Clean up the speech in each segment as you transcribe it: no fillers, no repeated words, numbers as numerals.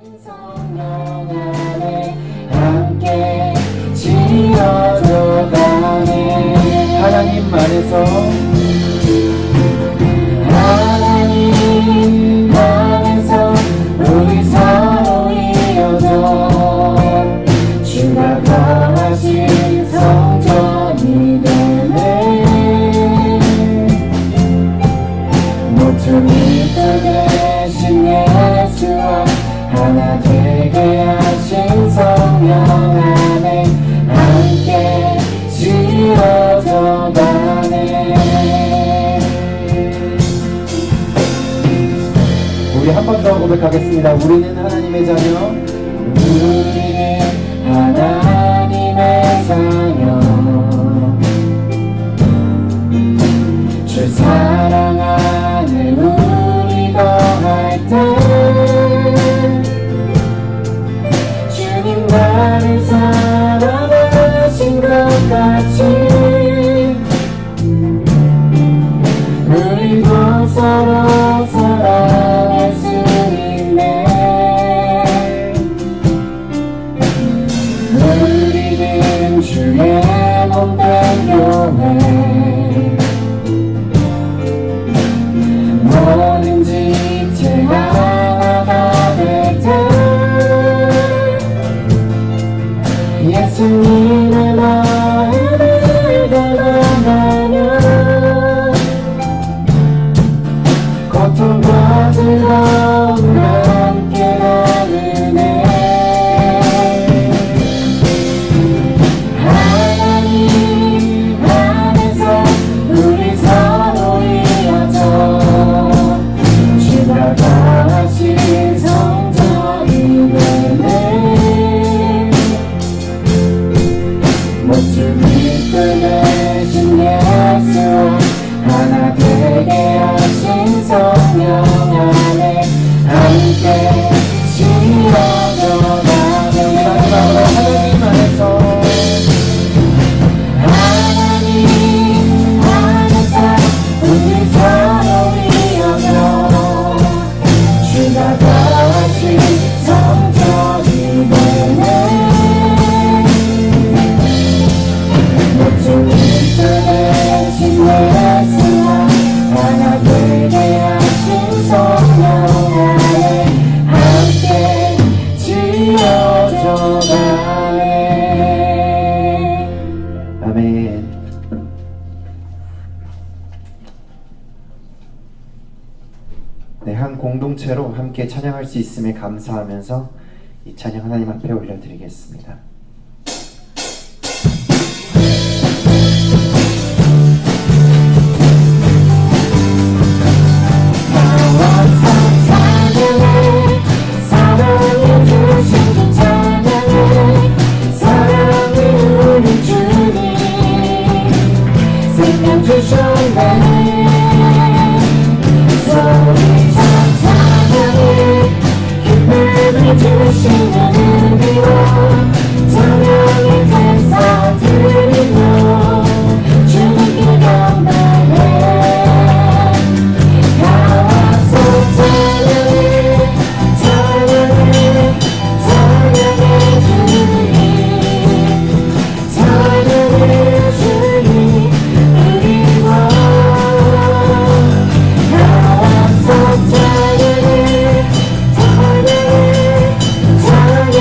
성령 안에 함께 지어져 가네. 하나님 안에서 우리 서로 이어져 주가 거하신 성전이 되네. 모퉁이 되신 예수와 하나 되게 하신 성령 안에 함께 지어져 가네. 우리 한 번 더 고백하겠습니다. 우리는 하나님의 자녀. 우리는 하나님의 자녀. 주 사랑 안에 우리 거할 때 주님 나를 사랑하신 것 같이 우리도 서로 사랑할 수 있네. 우리는 주의 몸된 교회. 뭐든지 제가 하나가 될 때 예수님의 마음을 담아가며 고통과 즐거움을 함께 나누네. 하나님 안에서 우리 서로 이어져 주가 거하신 성전이 되네. 모퉁이 되신 예수와 하나 되게 하신 성령 안에 함께 지어져 가네. 하나님 안에서 우리 서로 이어져 주가 거하신 성전이 되네. 모퉁이 되신 예수와 하나 되게 하신 성령 안에 함께 지어져 가네. 아멘. 네, 한 공동체로 함께 찬양할 수 있음에 감사하면서 이 찬양 하나님 앞에 올려드리겠습니다. 사랑해 주신 주 찬양해. 사랑해 우리 주님 생명 주셨네. 소리쳐 찬양해. 기쁨을 주시는 은혜로 찬양의 감사 드리며 주님께 경배해. 가와서 찬양해. 찬양해. 찬양해 주님. 찬양해 주님 우리와 가와서 찬양해. 찬양해. 찬양해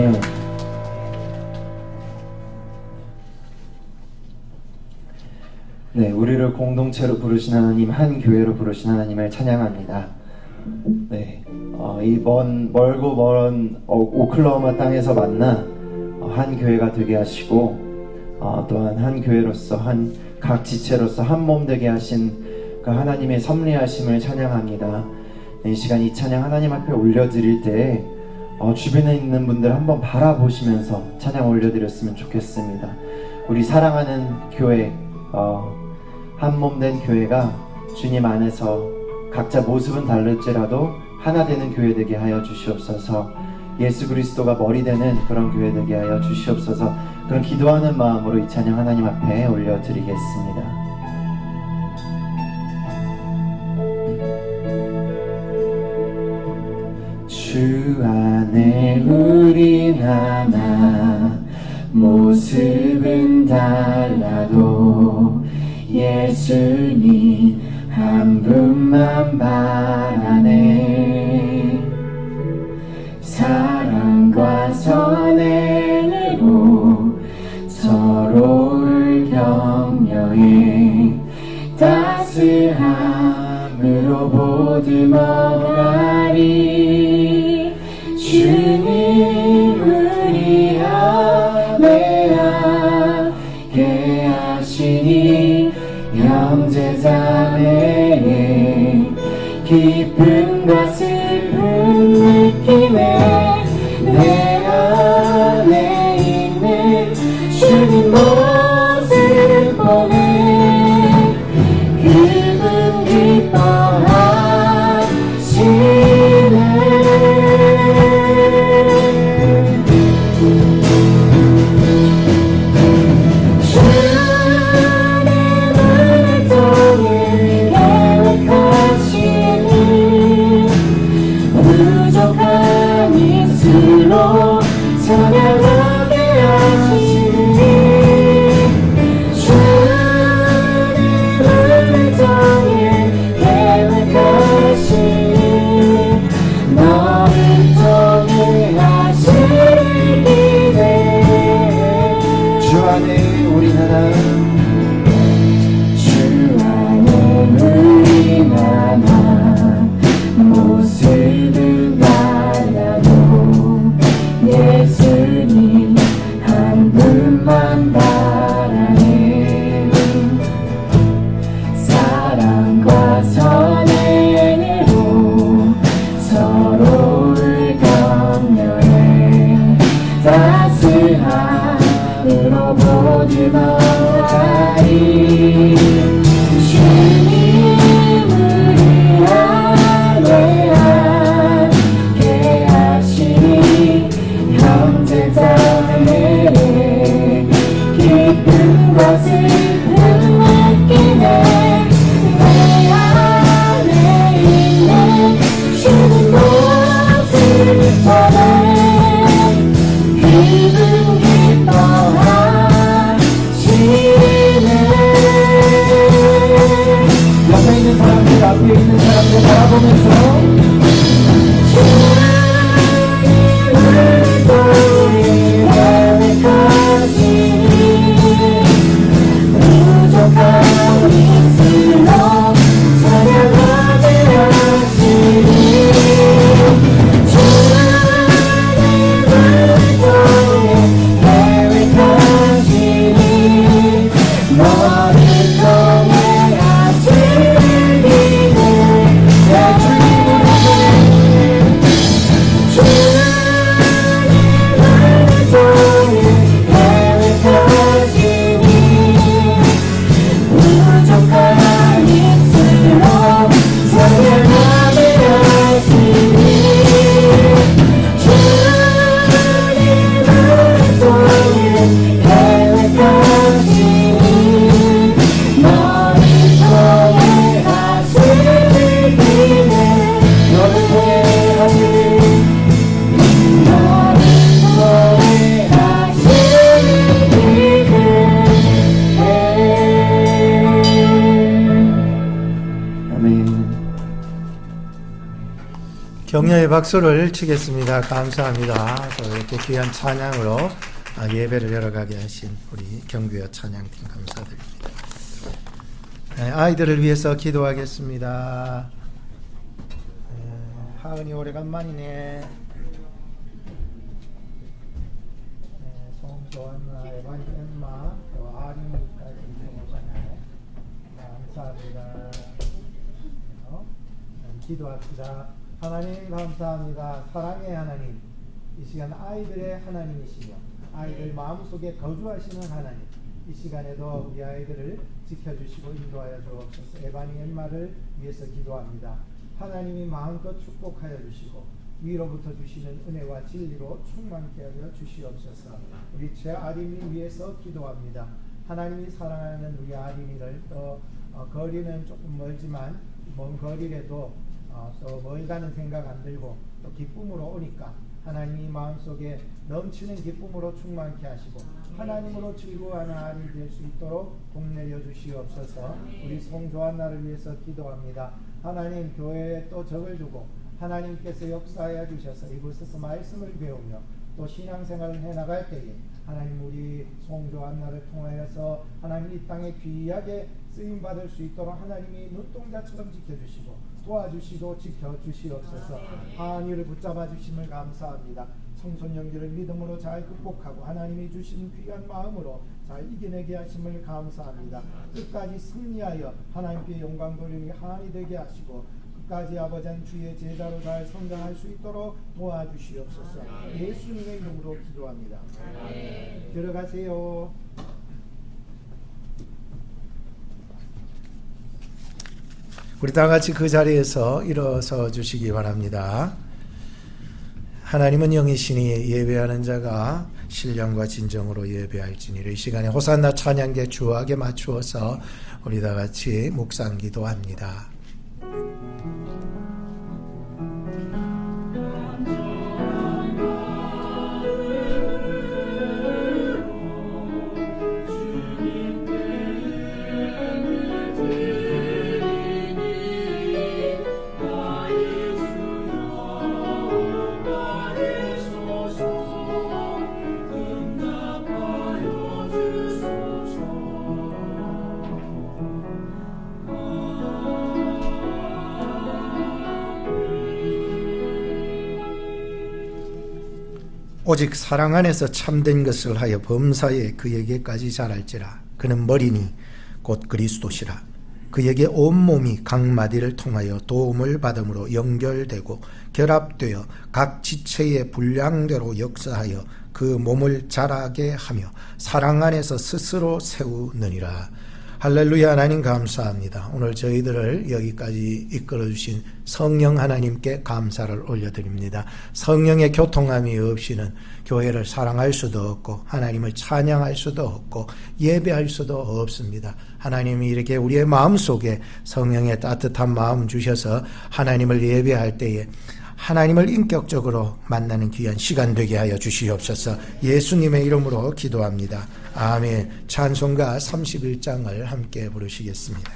아멘. 네, 우리를 공동체로 부르신 하나님, 한 교회로 부르신 하나님을 찬양합니다. 네, 이 멀고 먼 오클라호마 땅에서 만나 한 교회가 되게 하시고, 또한 한 교회로서 각 지체로서 한 몸 되게 하신 그 하나님의 섭리하심을 찬양합니다. 이 시간 이 찬양 하나님 앞에 올려드릴 때 주변에 있는 분들 한번 바라보시면서 찬양 올려드렸으면 좋겠습니다. 우리 사랑하는 교회, 한 몸 된 교회가 주님 안에서 각자 모습은 다를지라도 하나 되는 교회 되게 하여 주시옵소서. 예수 그리스도가 머리 되는 그런 교회 되게 하여 주시옵소서. 그런 기도하는 마음으로 이 찬양 하나님 앞에 올려드리겠습니다. 주 안에 우린 하나, 모습은 달라도 예수님 한 분만 바라네. 사랑과 선행으로 서로를 격려해 따스함으로 보듬어가리. 주님 우리 안에 함께 하시니 형제자매의 기쁨과 슬픔 느끼네. 내 안에 있는 주님 모습 보네. 그분 기뻐하시네. 찬양하게 하시니 주님을 통해 계획하시니 너를 통해 하시기를. 주 안에 우리 하나, 주 안에 우리 하나, 모습을 달라도 예수님 한 분만 바라네. 사랑과 선행으로 서로를 격려해 따스함으로 보듬어가리. 주님 우리 안에 함께 하시니 형제자매의 기쁨과 슬픔 느끼네. 내 안에 있는 주님 모습 보네. 그분 기뻐하시네. 격려의 박수를 치겠습니다. 감사합니다. 또 이렇게 귀한 찬양으로 예배를 열어가게 하신 우리 경규여 찬양팀 감사드립니다. 네, 아이들을 위해서 기도하겠습니다. 하은이 오래간만이네. 송조한나, 에반이, 엠마, 또 아린이까지 오셨네. 감사합니다. 기도합시다. 하나님 감사합니다. 사랑의 하나님, 이 시간 아이들의 하나님이시며 아이들 마음속에 거주하시는 하나님, 이 시간에도 우리 아이들을 지켜주시고 인도하여 주옵소서. 에바니 엠마를 위해서 기도합니다. 하나님이 마음껏 축복하여 주시고 위로부터 주시는 은혜와 진리로 충만케 하여 주시옵소서. 우리 제 아림을 위해서 기도합니다. 하나님이 사랑하는 우리 아림이를 또 거리는 조금 멀지만 먼 거리라도 또 멀다는 생각 안 들고 또 기쁨으로 오니까 하나님이 마음속에 넘치는 기쁨으로 충만케 하시고 하나님으로 즐거워하는 아이 될 수 있도록 복내려 주시옵소서. 우리 송조한나를 위해서 기도합니다. 하나님 교회에 또 적을 두고 하나님께서 역사하여 주셔서 이곳에서 말씀을 배우며 또 신앙생활을 해나갈 때에 하나님 우리 송조한나를 통하여서 하나님 이 땅에 귀하게 쓰임받을 수 있도록 하나님이 눈동자처럼 지켜주시고 도와주시고 지켜주시옵소서. 하은이를 붙잡아 주심을 감사합니다. 청소년기를 믿음으로 잘 극복하고 하나님이 주신 귀한 마음으로 잘 이겨내게 하심을 감사합니다. 끝까지 승리하여 하나님께 영광 돌리는 하은이 되게 하시고 끝까지 아버지는 주의 제자로 잘 성장할 수 있도록 도와주시옵소서. 예수님의 이름으로 기도합니다. 들어가세요. 우리 다 같이 그 자리에서 일어서 주시기 바랍니다. 하나님은 영이시니 예배하는 자가 신령과 진정으로 예배할지니라. 이 시간에 호산나 찬양계 주하게 맞추어서 우리 다 같이 묵상 기도합니다. 오직 사랑 안에서 참된 것을 하여 범사에 그에게까지 자랄지라. 그는 머리니 곧 그리스도시라. 그에게 온몸이 각 마디를 통하여 도움을 받음으로 연결되고 결합되어 각 지체의 분량대로 역사하여 그 몸을 자라게 하며 사랑 안에서 스스로 세우느니라. 할렐루야. 하나님 감사합니다. 오늘 저희들을 여기까지 이끌어주신 성령 하나님께 감사를 올려드립니다. 성령의 교통함이 없이는 교회를 사랑할 수도 없고 하나님을 찬양할 수도 없고 예배할 수도 없습니다. 하나님이 이렇게 우리의 마음속에 성령의 따뜻한 마음 주셔서 하나님을 예배할 때에 하나님을 인격적으로 만나는 귀한 시간 되게 하여 주시옵소서. 예수님의 이름으로 기도합니다. 아멘. 찬송가 31장을 함께 부르시겠습니다.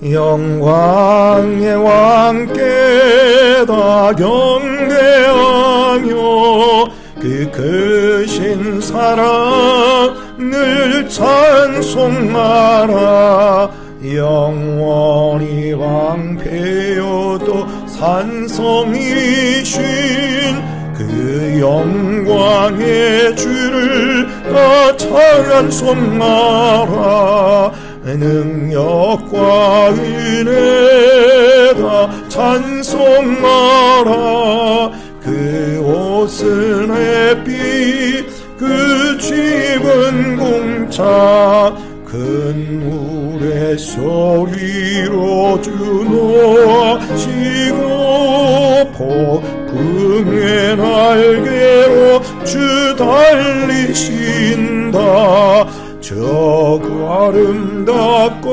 영광의 왕께 다 경배하며 그 크신 사랑 늘 찬송하라. 영원히 왕폐여도 산성이신 그 영광의 주를 다 찬송하라. 능력과 은혜 다 찬송하라. 그 옷은 햇빛 그 집은 공차 큰 우레소리로 주 노하시고 폭풍의 날개로 주 달리신다. 저 아름답고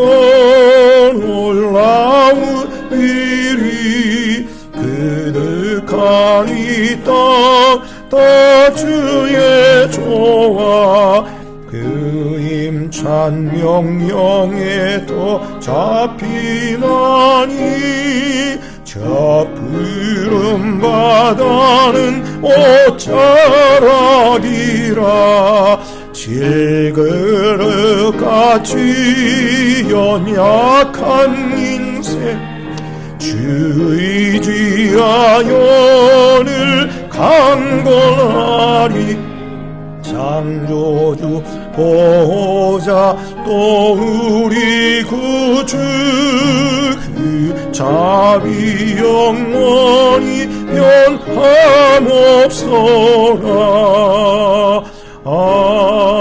놀라운 일이 그득한 이 땅 다 주의 조화 그 임찬 한 명령에도 잡히나니 저 푸른 바다는 옷자락이라 질그릇같이 연약한 인생 주의지하여를 강건하리 창조주 보호자 또 우리 구주 그 자비 영원히 변함없어라. 아멘.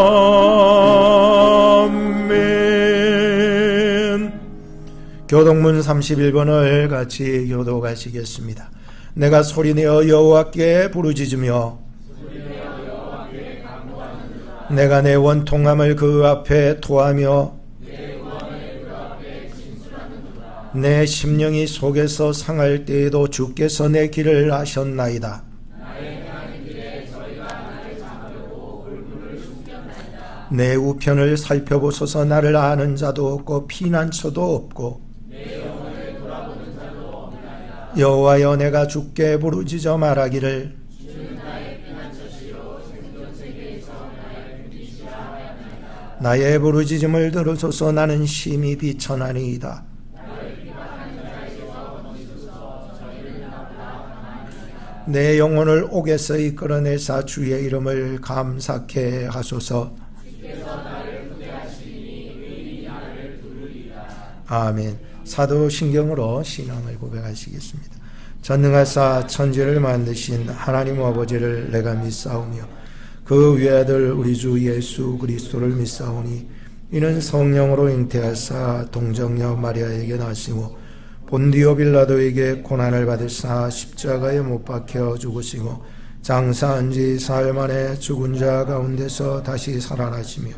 교동문 31번을 같이 교독하시겠습니다. 내가 소리내어 여호와께 부르짖으며 내가 내 원통함을 그 앞에 토하며 내 심령이 속에서 상할 때에도 주께서 내 길을 아셨나이다. 내 우편을 살펴보소서. 나를 아는 자도 없고 피난처도 없고 여호와여 내가 주께 부르짖어 말하기를 나의 부르짖음을 들으소서. 나는 심히 비천하니이다. 내 영혼을 옥에서 이끌어내사 주의 이름을 감사케 하소서. 아멘. 사도신경으로 신앙을 고백하시겠습니다. 전능하사 천지를 만드신 하나님 아버지를 내가 믿사오며 그 외아들 우리 주 예수 그리스도를 믿사오니 이는 성령으로 잉태하사 동정녀 마리아에게 나시고 본디오 빌라도에게 고난을 받으사 십자가에 못 박혀 죽으시고 장사한 지 사흘 만에 죽은 자 가운데서 다시 살아나시며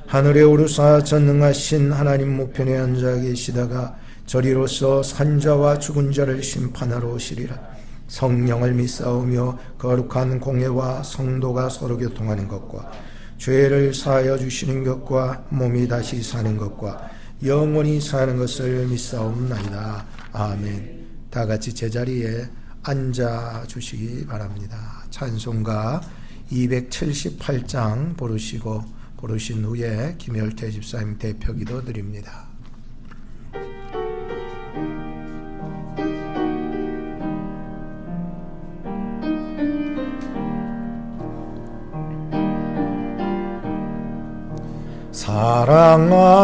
하늘에 오르사 전능하신 하나님 우편에 앉아 계시다가 저리로서 산자와 죽은 자를 심판하러 오시리라. 성령을 믿사오며 거룩한 공예와 성도가 서로 교통하는 것과 죄를 사하여 주시는 것과 몸이 다시 사는 것과 영원히 사는 것을 믿사옵나이다. 아멘. 다 같이 제자리에 앉아 주시기 바랍니다. 찬송가 278장 부르신 후에 김열태 집사님 대표기도 드립니다.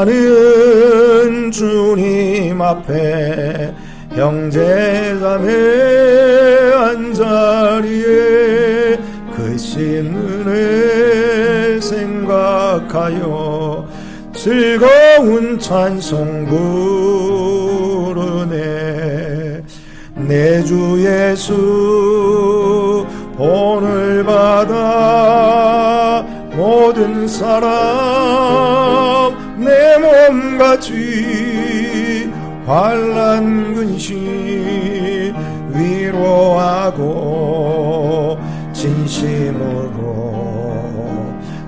사랑하는 주님 앞에 형제자매 한자리에 크신 은혜 생각하여 즐거운 찬송 부르네. 내 주 예수 본을 받아 모든 사람 내 몸같이 환난 근심 위로하고 진심으로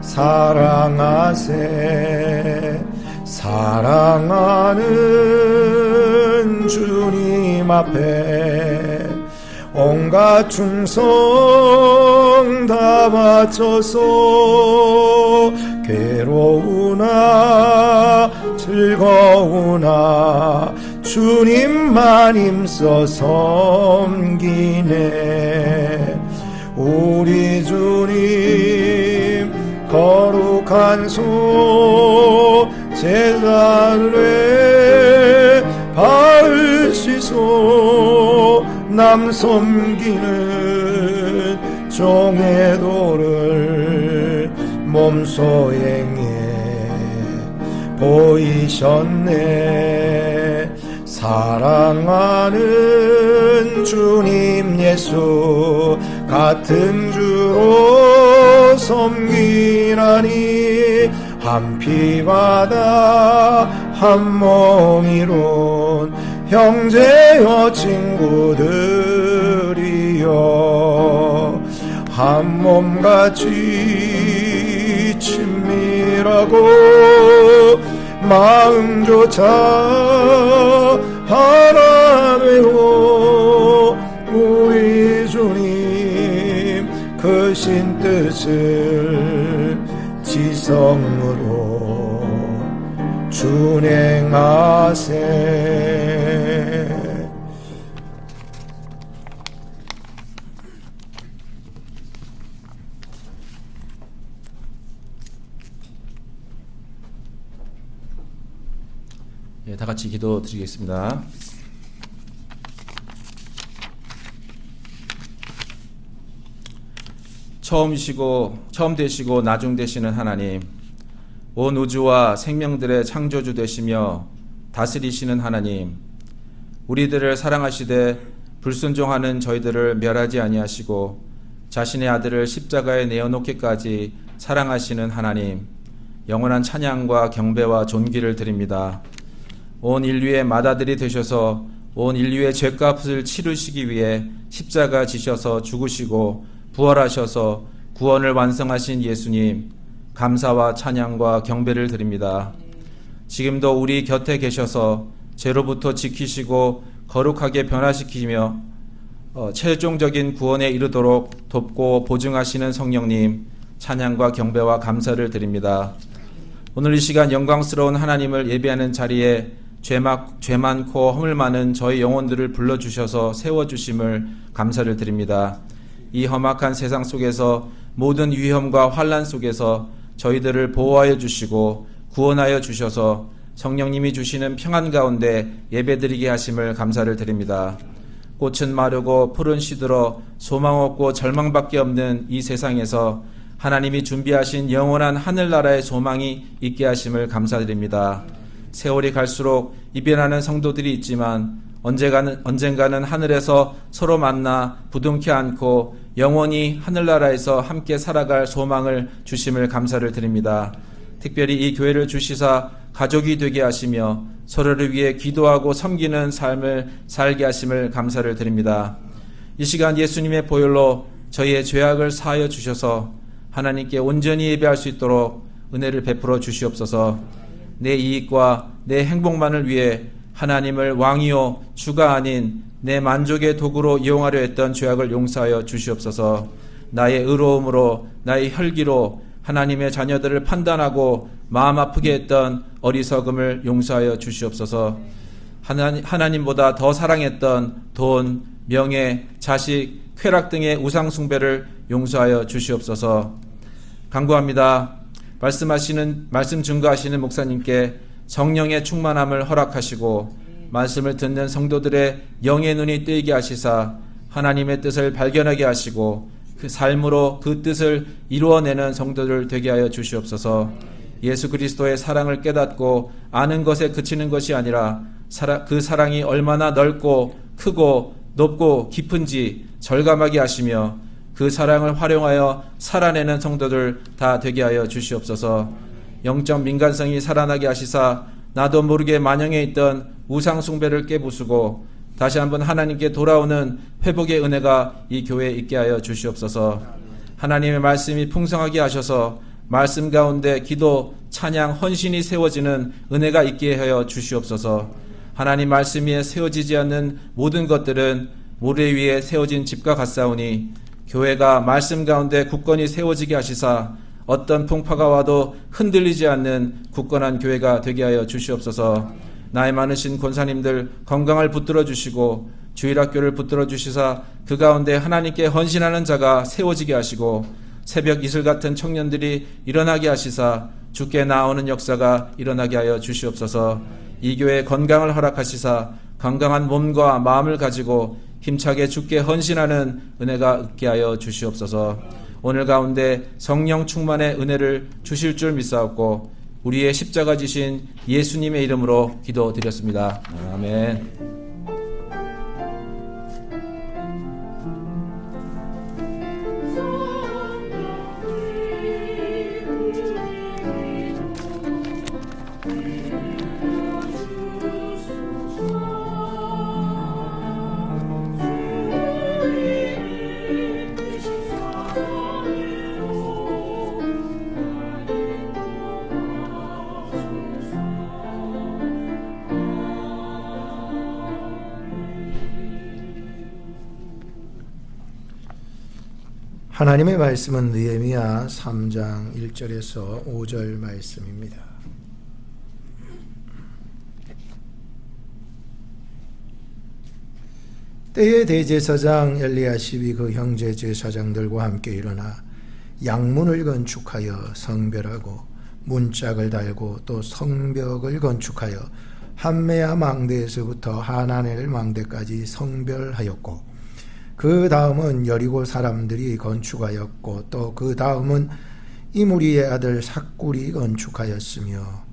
사랑하세. 사랑하는 주님 앞에 온갖 충성 다 바쳐서 괴로우나 즐거우나 주님만 힘써 섬기네. 우리 주님 거룩한 손 제자들의 발을 씻어 남 섬기는 종의 도를 몸소 행해 보이셨네. 사랑하는 주님 예수 같은 주로 섬기라니 한 피바다 한 몸이론 형제여 친구들이여 한 몸같이 친밀 아니라고 마음조차 하나 되어 우리 주님 크신 뜻을 지성으로 준행하세. 예, 다 같이 기도 드리겠습니다. 처음 되시고 나중 되시는 하나님, 온 우주와 생명들의 창조주 되시며 다스리시는 하나님, 우리들을 사랑하시되 불순종하는 저희들을 멸하지 아니하시고 자신의 아들을 십자가에 내어놓기까지 사랑하시는 하나님, 영원한 찬양과 경배와 존귀를 드립니다. 온 인류의 맏아들이 되셔서 온 인류의 죄값을 치르시기 위해 십자가 지셔서 죽으시고 부활하셔서 구원을 완성하신 예수님, 감사와 찬양과 경배를 드립니다. 지금도 우리 곁에 계셔서 죄로부터 지키시고 거룩하게 변화시키며 최종적인 구원에 이르도록 돕고 보증하시는 성령님, 찬양과 경배와 감사를 드립니다. 오늘 이 시간 영광스러운 하나님을 예배하는 자리에 죄 많고 허물 많은 저희 영혼들을 불러주셔서 세워주심을 감사를 드립니다. 이 험악한 세상 속에서 모든 위험과 환난 속에서 저희들을 보호하여 주시고 구원하여 주셔서 성령님이 주시는 평안 가운데 예배드리게 하심을 감사를 드립니다. 꽃은 마르고 풀은 시들어 소망 없고 절망밖에 없는 이 세상에서 하나님이 준비하신 영원한 하늘나라의 소망이 있게 하심을 감사드립니다. 세월이 갈수록 이별하는 성도들이 있지만 언젠가는 하늘에서 서로 만나 부둥켜 안고 영원히 하늘나라에서 함께 살아갈 소망을 주심을 감사를 드립니다. 특별히 이 교회를 주시사 가족이 되게 하시며 서로를 위해 기도하고 섬기는 삶을 살게 하심을 감사를 드립니다. 이 시간 예수님의 보혈로 저희의 죄악을 사하여 주셔서 하나님께 온전히 예배할 수 있도록 은혜를 베풀어 주시옵소서. 내 이익과 내 행복만을 위해 하나님을 왕이요 주가 아닌 내 만족의 도구로 이용하려 했던 죄악을 용서하여 주시옵소서. 나의 의로움으로 나의 혈기로 하나님의 자녀들을 판단하고 마음 아프게 했던 어리석음을 용서하여 주시옵소서. 하나님보다 더 사랑했던 돈, 명예, 자식, 쾌락 등의 우상 숭배를 용서하여 주시옵소서. 간구합니다. 말씀 증거하시는 목사님께 성령의 충만함을 허락하시고 말씀을 듣는 성도들의 영의 눈이 뜨이게 하시사 하나님의 뜻을 발견하게 하시고 그 삶으로 그 뜻을 이루어내는 성도들 되게 하여 주시옵소서. 예수 그리스도의 사랑을 깨닫고 아는 것에 그치는 것이 아니라 그 사랑이 얼마나 넓고 크고 높고 깊은지 절감하게 하시며 그 사랑을 활용하여 살아내는 성도들 다 되게 하여 주시옵소서. 영적 민간성이 살아나게 하시사 나도 모르게 만영에 있던 우상 숭배를 깨부수고 다시 한번 하나님께 돌아오는 회복의 은혜가 이 교회에 있게 하여 주시옵소서. 하나님의 말씀이 풍성하게 하셔서 말씀 가운데 기도, 찬양, 헌신이 세워지는 은혜가 있게 하여 주시옵소서. 하나님 말씀 위에 세워지지 않는 모든 것들은 모래 위에 세워진 집과 같사오니 교회가 말씀 가운데 굳건히 세워지게 하시사 어떤 풍파가 와도 흔들리지 않는 굳건한 교회가 되게 하여 주시옵소서. 나이 많으신 권사님들 건강을 붙들어 주시고 주일학교를 붙들어 주시사 그 가운데 하나님께 헌신하는 자가 세워지게 하시고 새벽 이슬 같은 청년들이 일어나게 하시사 주께 나오는 역사가 일어나게 하여 주시옵소서. 이 교회에 건강을 허락하시사 건강한 몸과 마음을 가지고 힘차게 주께 헌신하는 은혜가 있게 하여 주시옵소서. 오늘 가운데 성령 충만의 은혜를 주실 줄 믿사옵고 우리의 십자가 지신 예수님의 이름으로 기도드렸습니다. 아멘. 하나님의 말씀은 느헤미야 3장 1절에서 5절 말씀입니다. 때에 대제사장 엘리야십이 그 형제 제사장들과 함께 일어나 양문을 건축하여 성별하고 문짝을 달고 또 성벽을 건축하여 함메야 망대에서부터 하나넬 망대까지 성별하였고 그 다음은 여리고 사람들이 건축하였고 또 그 다음은 이무리의 아들 삭굴이 건축하였으며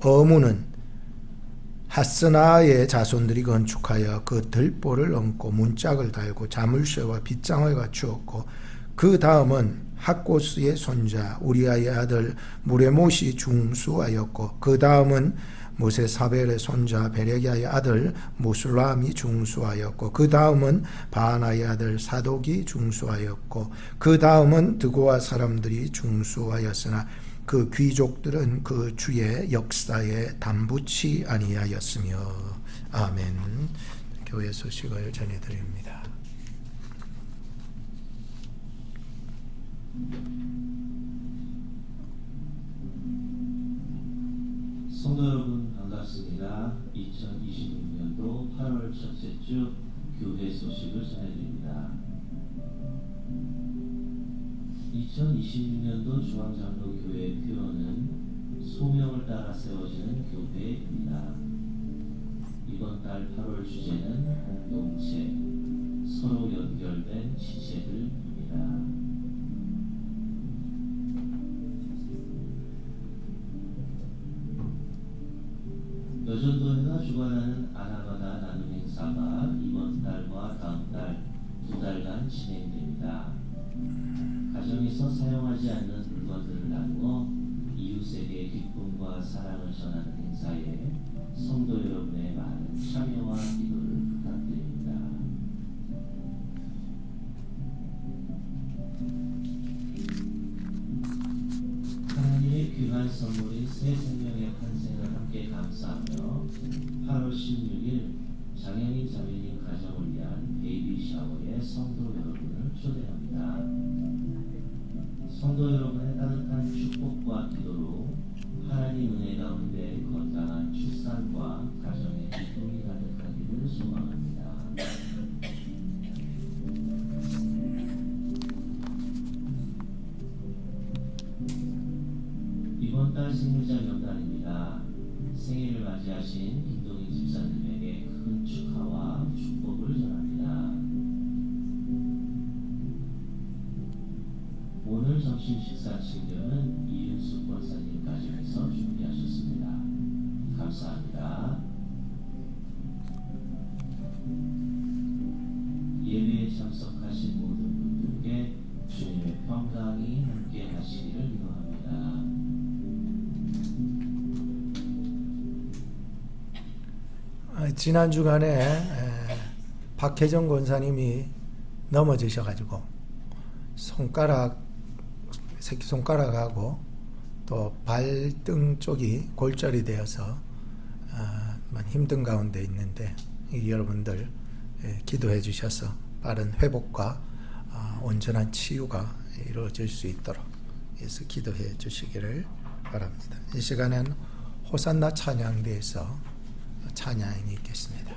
어무는 하스나의 자손들이 건축하여 그 들보를 얹고 문짝을 달고 자물쇠와 빗장을 갖추었고 그 다음은 학고스의 손자 우리아의 아들 무레못이 중수하였고 그 다음은 무세사벨의 손자 베레기야의 아들 무술람이 중수하였고 그 다음은 바나의 아들 사독이 중수하였고 그 다음은 드고아 사람들이 중수하였으나 그 귀족들은 그 주의 역사에 담붙이 아니하였으며. 아멘. 교회 소식을 전해드립니다. 성도 여러분 반갑습니다. 2026년도 8월 첫째 주 교회 소식을 전해드립니다. 2026년도 중앙장로교회 표어는 소명을 따라 세워지는 교회입니다. 이번 달 8월 주제는 공동체, 서로 연결된 지체들입니다. 여전도회가 주관하는 아나바다 나눔 행사가 이번 달과 다음 달 2달간 진행됩니다. 가정에서 사용하지 않는 물건들을 나누어 이웃에게 기쁨과 사랑을 전하는 행사에 성도 여러분의 많은 참여와 기도를 부탁드립니다. 하나님의 귀한 선물인 새 생명의 탄생을 함께 감사하며 8월 16일 장애인 자매님 가정을 위한 베이비 샤워에 성도 여러분을 초대합니다. 성도 여러분의 따뜻한 축복과 기도로 하나님 은혜 가운데 건강한 출산과 가정의 기쁨이 가득하기를 소망합니다. 이번 달 생일자 명단입니다. 생일을 맞이하신 김동인 집사님에게 큰 축하와 축복을 전합니다. 오늘 점심 식사 챙겨는 이윤숙 권사님 가정에서 준비하셨습니다. 감사합니다. 예배에 참석하신 모든 분들께 주님의 평강이 함께 하시기를 기도합니다. 지난 주간에 박혜정 권사님이 넘어지셔가지고 새끼손가락하고 또 발등 쪽이 골절이 되어서 많이 힘든 가운데 있는데 여러분들 기도해 주셔서 빠른 회복과 온전한 치유가 이루어질 수 있도록 해서 기도해 주시기를 바랍니다. 이 시간에는 호산나 찬양대에서 찬양이 있겠습니다.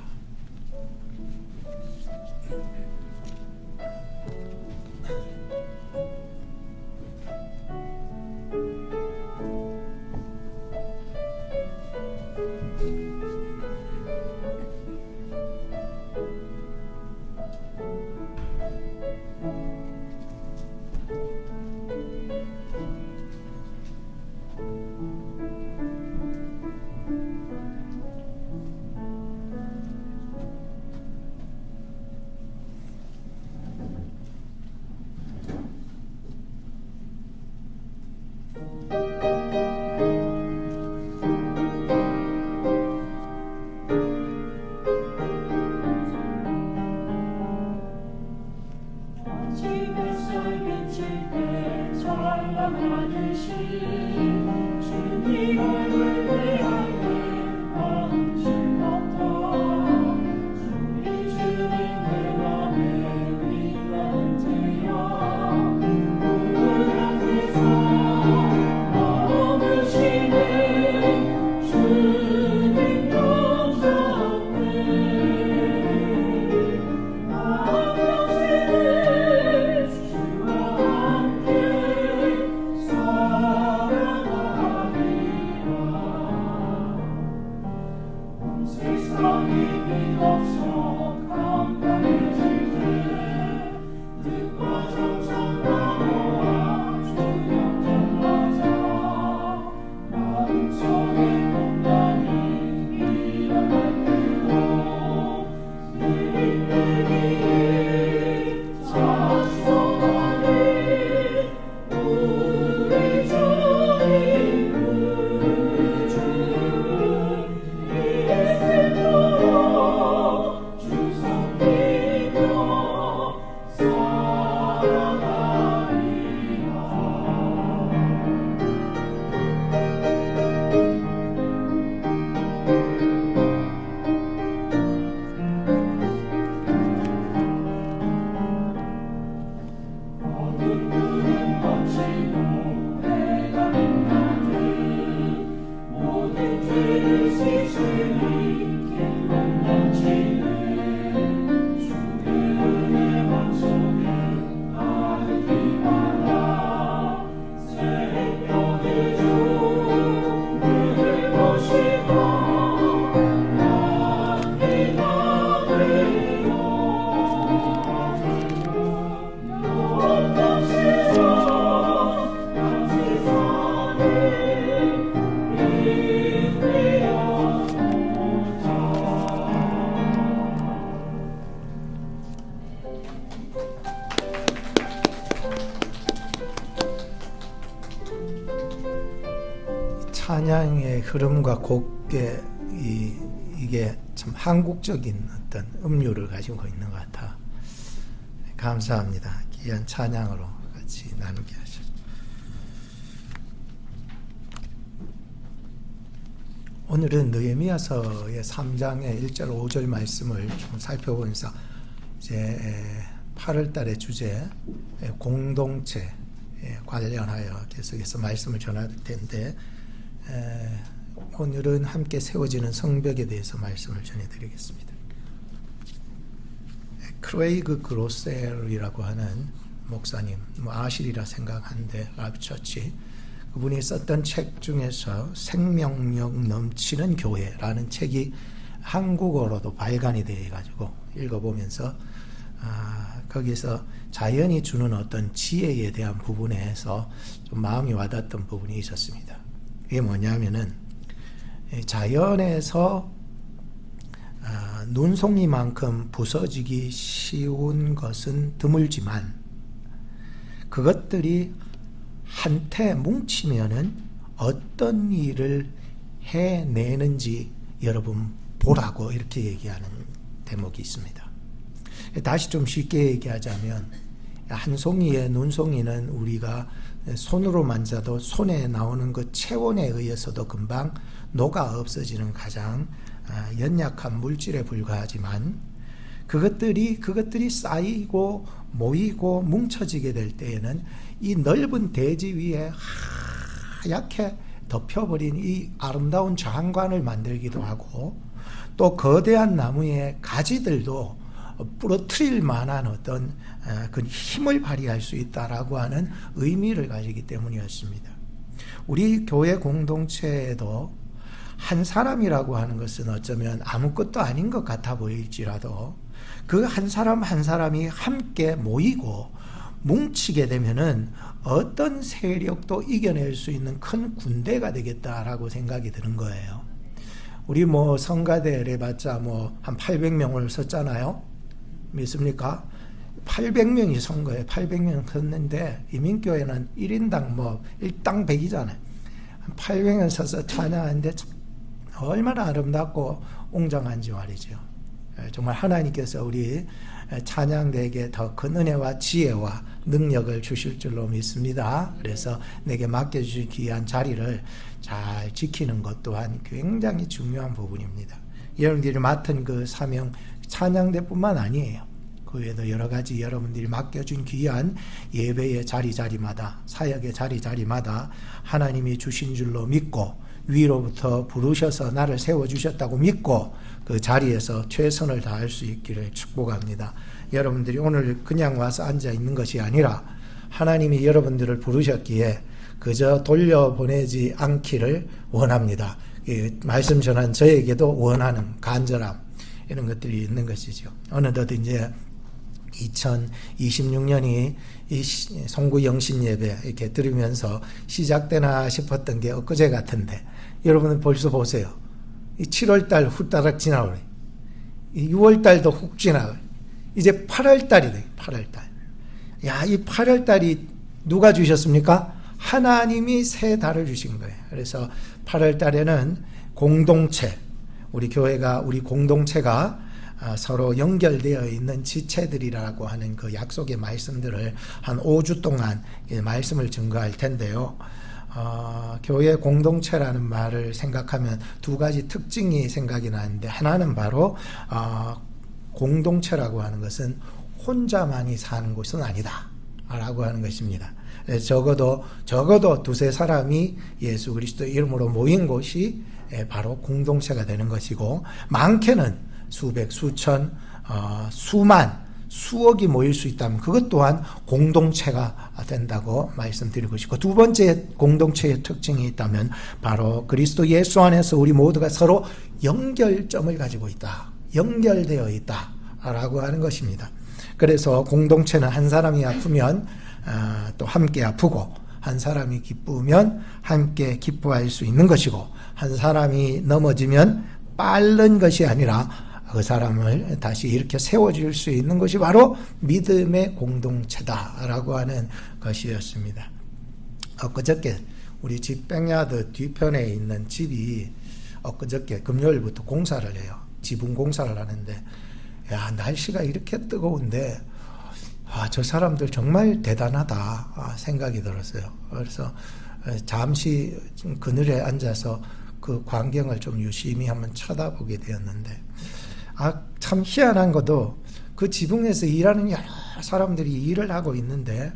찬양의 흐름과 곡의 이게 참 한국적인 어떤 음료를 가지고 있는 것 같아. 감사합니다. 귀한 찬양으로 같이 나누게 하셔서. 오늘은 느헤미야서의 3장의 1절 5절 말씀을 좀 살펴보면서 이제 8월 달의 주제 공동체 관련하여 계속해서 말씀을 전할 텐데, 오늘은 함께 세워지는 성벽에 대해서 말씀을 전해드리겠습니다. 크레이그 그로셀이라고 하는 목사님, 아실이라 생각하는데 라브처치, 그분이 썼던 책 중에서 생명력 넘치는 교회라는 책이 한국어로도 발간이 되어 가지고 읽어보면서 거기서 자연이 주는 어떤 지혜에 대한 부분에서 좀 마음이 와닿았던 부분이 있었습니다. 이게 뭐냐면은 자연에서 눈송이만큼 부서지기 쉬운 것은 드물지만 그것들이 한테 뭉치면은 어떤 일을 해내는지 여러분 보라고 이렇게 얘기하는 대목이 있습니다. 다시 좀 쉽게 얘기하자면 한 송이의 눈송이는 우리가 손으로 만져도 손에 나오는 그 체온에 의해서도 금방 녹아 없어지는 가장 연약한 물질에 불과하지만 그것들이 쌓이고 모이고 뭉쳐지게 될 때에는 이 넓은 대지 위에 하얗게 덮여버린 이 아름다운 장관을 만들기도 하고, 또 거대한 나무의 가지들도 부러뜨릴 만한 어떤 그 힘을 발휘할 수 있다라고 하는 의미를 가지기 때문이었습니다. 우리 교회 공동체에도 한 사람이라고 하는 것은 어쩌면 아무것도 아닌 것 같아 보일지라도 그 한 사람 한 사람이 함께 모이고 뭉치게 되면은 어떤 세력도 이겨낼 수 있는 큰 군대가 되겠다라고 생각이 드는 거예요. 우리 성가대를 해봤자 한 800명을 썼잖아요. 믿습니까? 800명이 선 거예요. 800명 섰는데 이민교회는 1인당 일당 100이잖아요. 800명 서서 찬양하는데 얼마나 아름답고 웅장한지 말이죠. 정말 하나님께서 우리 찬양대에게 더 큰 은혜와 지혜와 능력을 주실 줄로 믿습니다. 그래서 내게 맡겨주신 귀한 자리를 잘 지키는 것 또한 굉장히 중요한 부분입니다. 여러분들이 맡은 그 사명 찬양대뿐만 아니에요. 그 외에도 여러 가지 여러분들이 맡겨준 귀한 예배의 자리자리마다, 사역의 자리자리마다 하나님이 주신 줄로 믿고 위로부터 부르셔서 나를 세워주셨다고 믿고 그 자리에서 최선을 다할 수 있기를 축복합니다. 여러분들이 오늘 그냥 와서 앉아 있는 것이 아니라 하나님이 여러분들을 부르셨기에 그저 돌려보내지 않기를 원합니다. 말씀 전한 저에게도 원하는 간절함, 이런 것들이 있는 것이죠. 어느덧 이제 2026년이 이 송구 영신 예배 이렇게 들으면서 시작되나 싶었던 게 엊그제 같은데, 여러분 벌써 보세요. 이 7월달 후다닥 지나오네. 이 6월달도 훅 지나가요. 이제 8월달이 돼요. 8월달. 야, 이 8월달이 누가 주셨습니까? 하나님이 새 달을 주신 거예요. 그래서 8월달에는 공동체, 우리 교회가, 우리 공동체가 서로 연결되어 있는 지체들이라고 하는 그 약속의 말씀들을 한 5주 동안 말씀을 증거할 텐데요. 교회 공동체라는 말을 생각하면 두 가지 특징이 생각이 나는데, 하나는 바로 공동체라고 하는 것은 혼자만이 사는 곳은 아니다 라고 하는 것입니다. 적어도 두세 사람이 예수 그리스도 이름으로 모인 곳이 바로 공동체가 되는 것이고, 많게는 수백, 수천, 수만, 수억이 모일 수 있다면 그것 또한 공동체가 된다고 말씀드리고 싶고, 두 번째 공동체의 특징이 있다면 바로 그리스도 예수 안에서 우리 모두가 서로 연결점을 가지고 있다, 연결되어 있다 라고 하는 것입니다. 그래서 공동체는 한 사람이 아프면 또 함께 아프고, 한 사람이 기쁘면 함께 기뻐할 수 있는 것이고, 한 사람이 넘어지면 빠른 것이 아니라 그 사람을 다시 이렇게 세워줄 수 있는 것이 바로 믿음의 공동체다라고 하는 것이었습니다. 엊그저께 우리 집 백야드 뒤편에 있는 집이 엊그저께 금요일부터 공사를 해요. 지붕 공사를 하는데, 야, 날씨가 이렇게 뜨거운데 저 사람들 정말 대단하다 생각이 들었어요. 그래서 잠시 그늘에 앉아서 그 광경을 좀 유심히 한번 쳐다보게 되었는데, 참 희한한 것도 그 지붕에서 일하는 여러 사람들이 일을 하고 있는데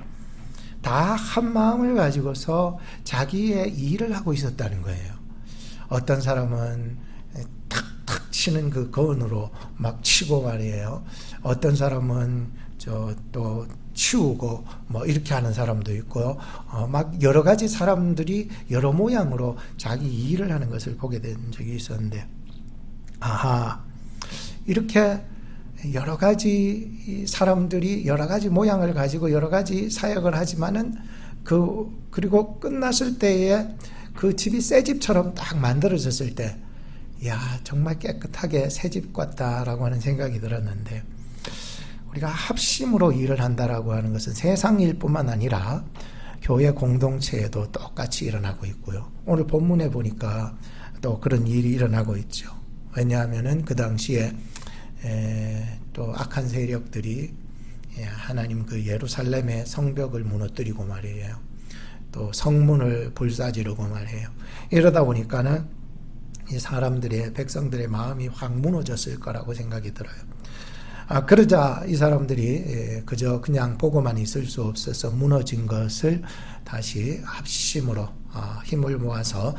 다 한 마음을 가지고서 자기의 일을 하고 있었다는 거예요. 어떤 사람은 탁탁 치는 그 건으로 막 치고 말이에요. 어떤 사람은 또 치우고 뭐 이렇게 하는 사람도 있고요. 막 여러 가지 사람들이 여러 모양으로 자기 일을 하는 것을 보게 된 적이 있었는데, 이렇게 여러 가지 사람들이 여러 가지 모양을 가지고 여러 가지 사역을 하지만은 그리고 끝났을 때에 그 집이 새 집처럼 딱 만들어졌을 때, 야, 정말 깨끗하게 새 집 같다라고 하는 생각이 들었는데, 우리가 합심으로 일을 한다라고 하는 것은 세상 일뿐만 아니라 교회 공동체에도 똑같이 일어나고 있고요. 오늘 본문에 보니까 또 그런 일이 일어나고 있죠. 왜냐하면은 그 당시에 또 악한 세력들이 하나님 그 예루살렘의 성벽을 무너뜨리고 말이에요. 또 성문을 불사지르고 말이에요. 이러다 보니까는 이 사람들의, 백성들의 마음이 확 무너졌을 거라고 생각이 들어요. 그러자 이 사람들이 그냥 보고만 있을 수 없어서 무너진 것을 다시 합심으로 힘을 모아서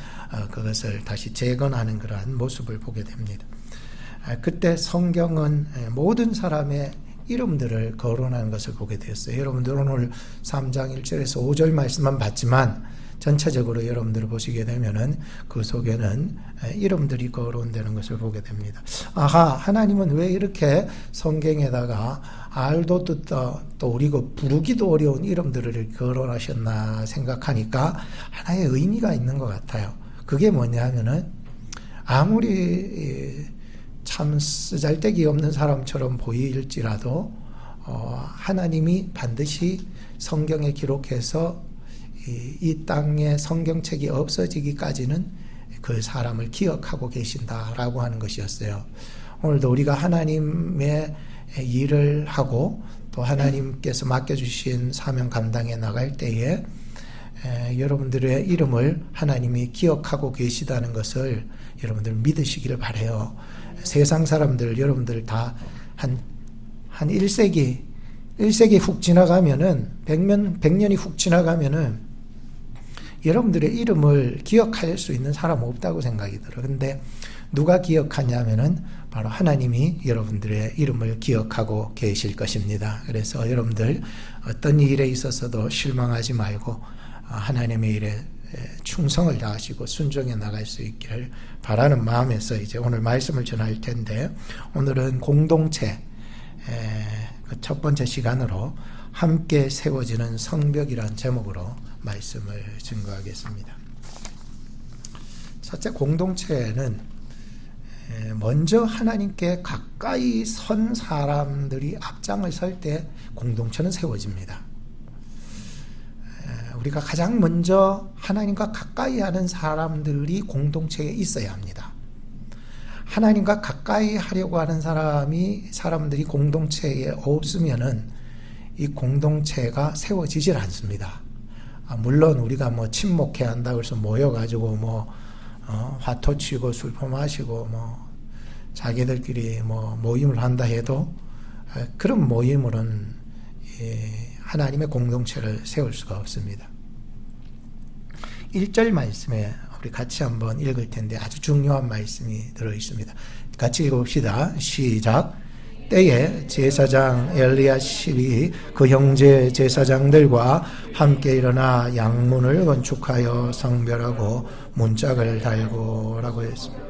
그것을 다시 재건하는 그러한 모습을 보게 됩니다. 그때 성경은 모든 사람의 이름들을 거론하는 것을 보게 되었어요. 여러분들 오늘 3장 1절에서 5절 말씀만 봤지만 전체적으로 여러분들 보시게 되면은 그 속에는 이름들이 거론되는 것을 보게 됩니다. 하나님은 왜 이렇게 성경에다가 알도 듣도 또 우리가 부르기도 어려운 이름들을 거론하셨나 생각하니까 하나의 의미가 있는 것 같아요. 그게 뭐냐 하면은 아무리 참 쓰잘데기 없는 사람처럼 보일지라도 하나님이 반드시 성경에 기록해서 이 땅에 성경책이 없어지기까지는 그 사람을 기억하고 계신다라고 하는 것이었어요. 오늘도 우리가 하나님의 일을 하고 또 하나님께서 맡겨주신 사명 감당에 나갈 때에 여러분들의 이름을 하나님이 기억하고 계시다는 것을 여러분들 믿으시기를 바라요. 세상 사람들 여러분들 다 한 1세기 훅 지나가면은 100년이 훅 지나가면은 여러분들의 이름을 기억할 수 있는 사람 없다고 생각이 들어요. 근데 누가 기억하냐면은 바로 하나님이 여러분들의 이름을 기억하고 계실 것입니다. 그래서 여러분들 어떤 일에 있어서도 실망하지 말고 하나님의 일에 충성을 다하시고 순종해 나갈 수 있기를 바라는 마음에서 이제 오늘 말씀을 전할 텐데, 오늘은 공동체 그 첫 번째 시간으로 함께 세워지는 성벽이라는 제목으로 말씀을 증거하겠습니다. 첫째, 공동체는 먼저 하나님께 가까이 선 사람들이 앞장을 설 때 공동체는 세워집니다. 우리가 가장 먼저 하나님과 가까이 하는 사람들이 공동체에 있어야 합니다. 하나님과 가까이 하려고 하는 사람들이 공동체에 없으면은 이 공동체가 세워지질 않습니다. 물론 우리가 뭐 친목해야 한다고 해서 모여가지고 화토 치고 술포 마시고 자기들끼리 모임을 한다 해도 그런 모임으로는 하나님의 공동체를 세울 수가 없습니다. 1절 말씀에 우리 같이 한번 읽을 텐데 아주 중요한 말씀이 들어 있습니다. 같이 읽어봅시다. 시작. 때에 제사장 엘리야십이 그 형제 제사장들과 함께 일어나 양문을 건축하여 성별하고 문짝을 달고 라고 했습니다.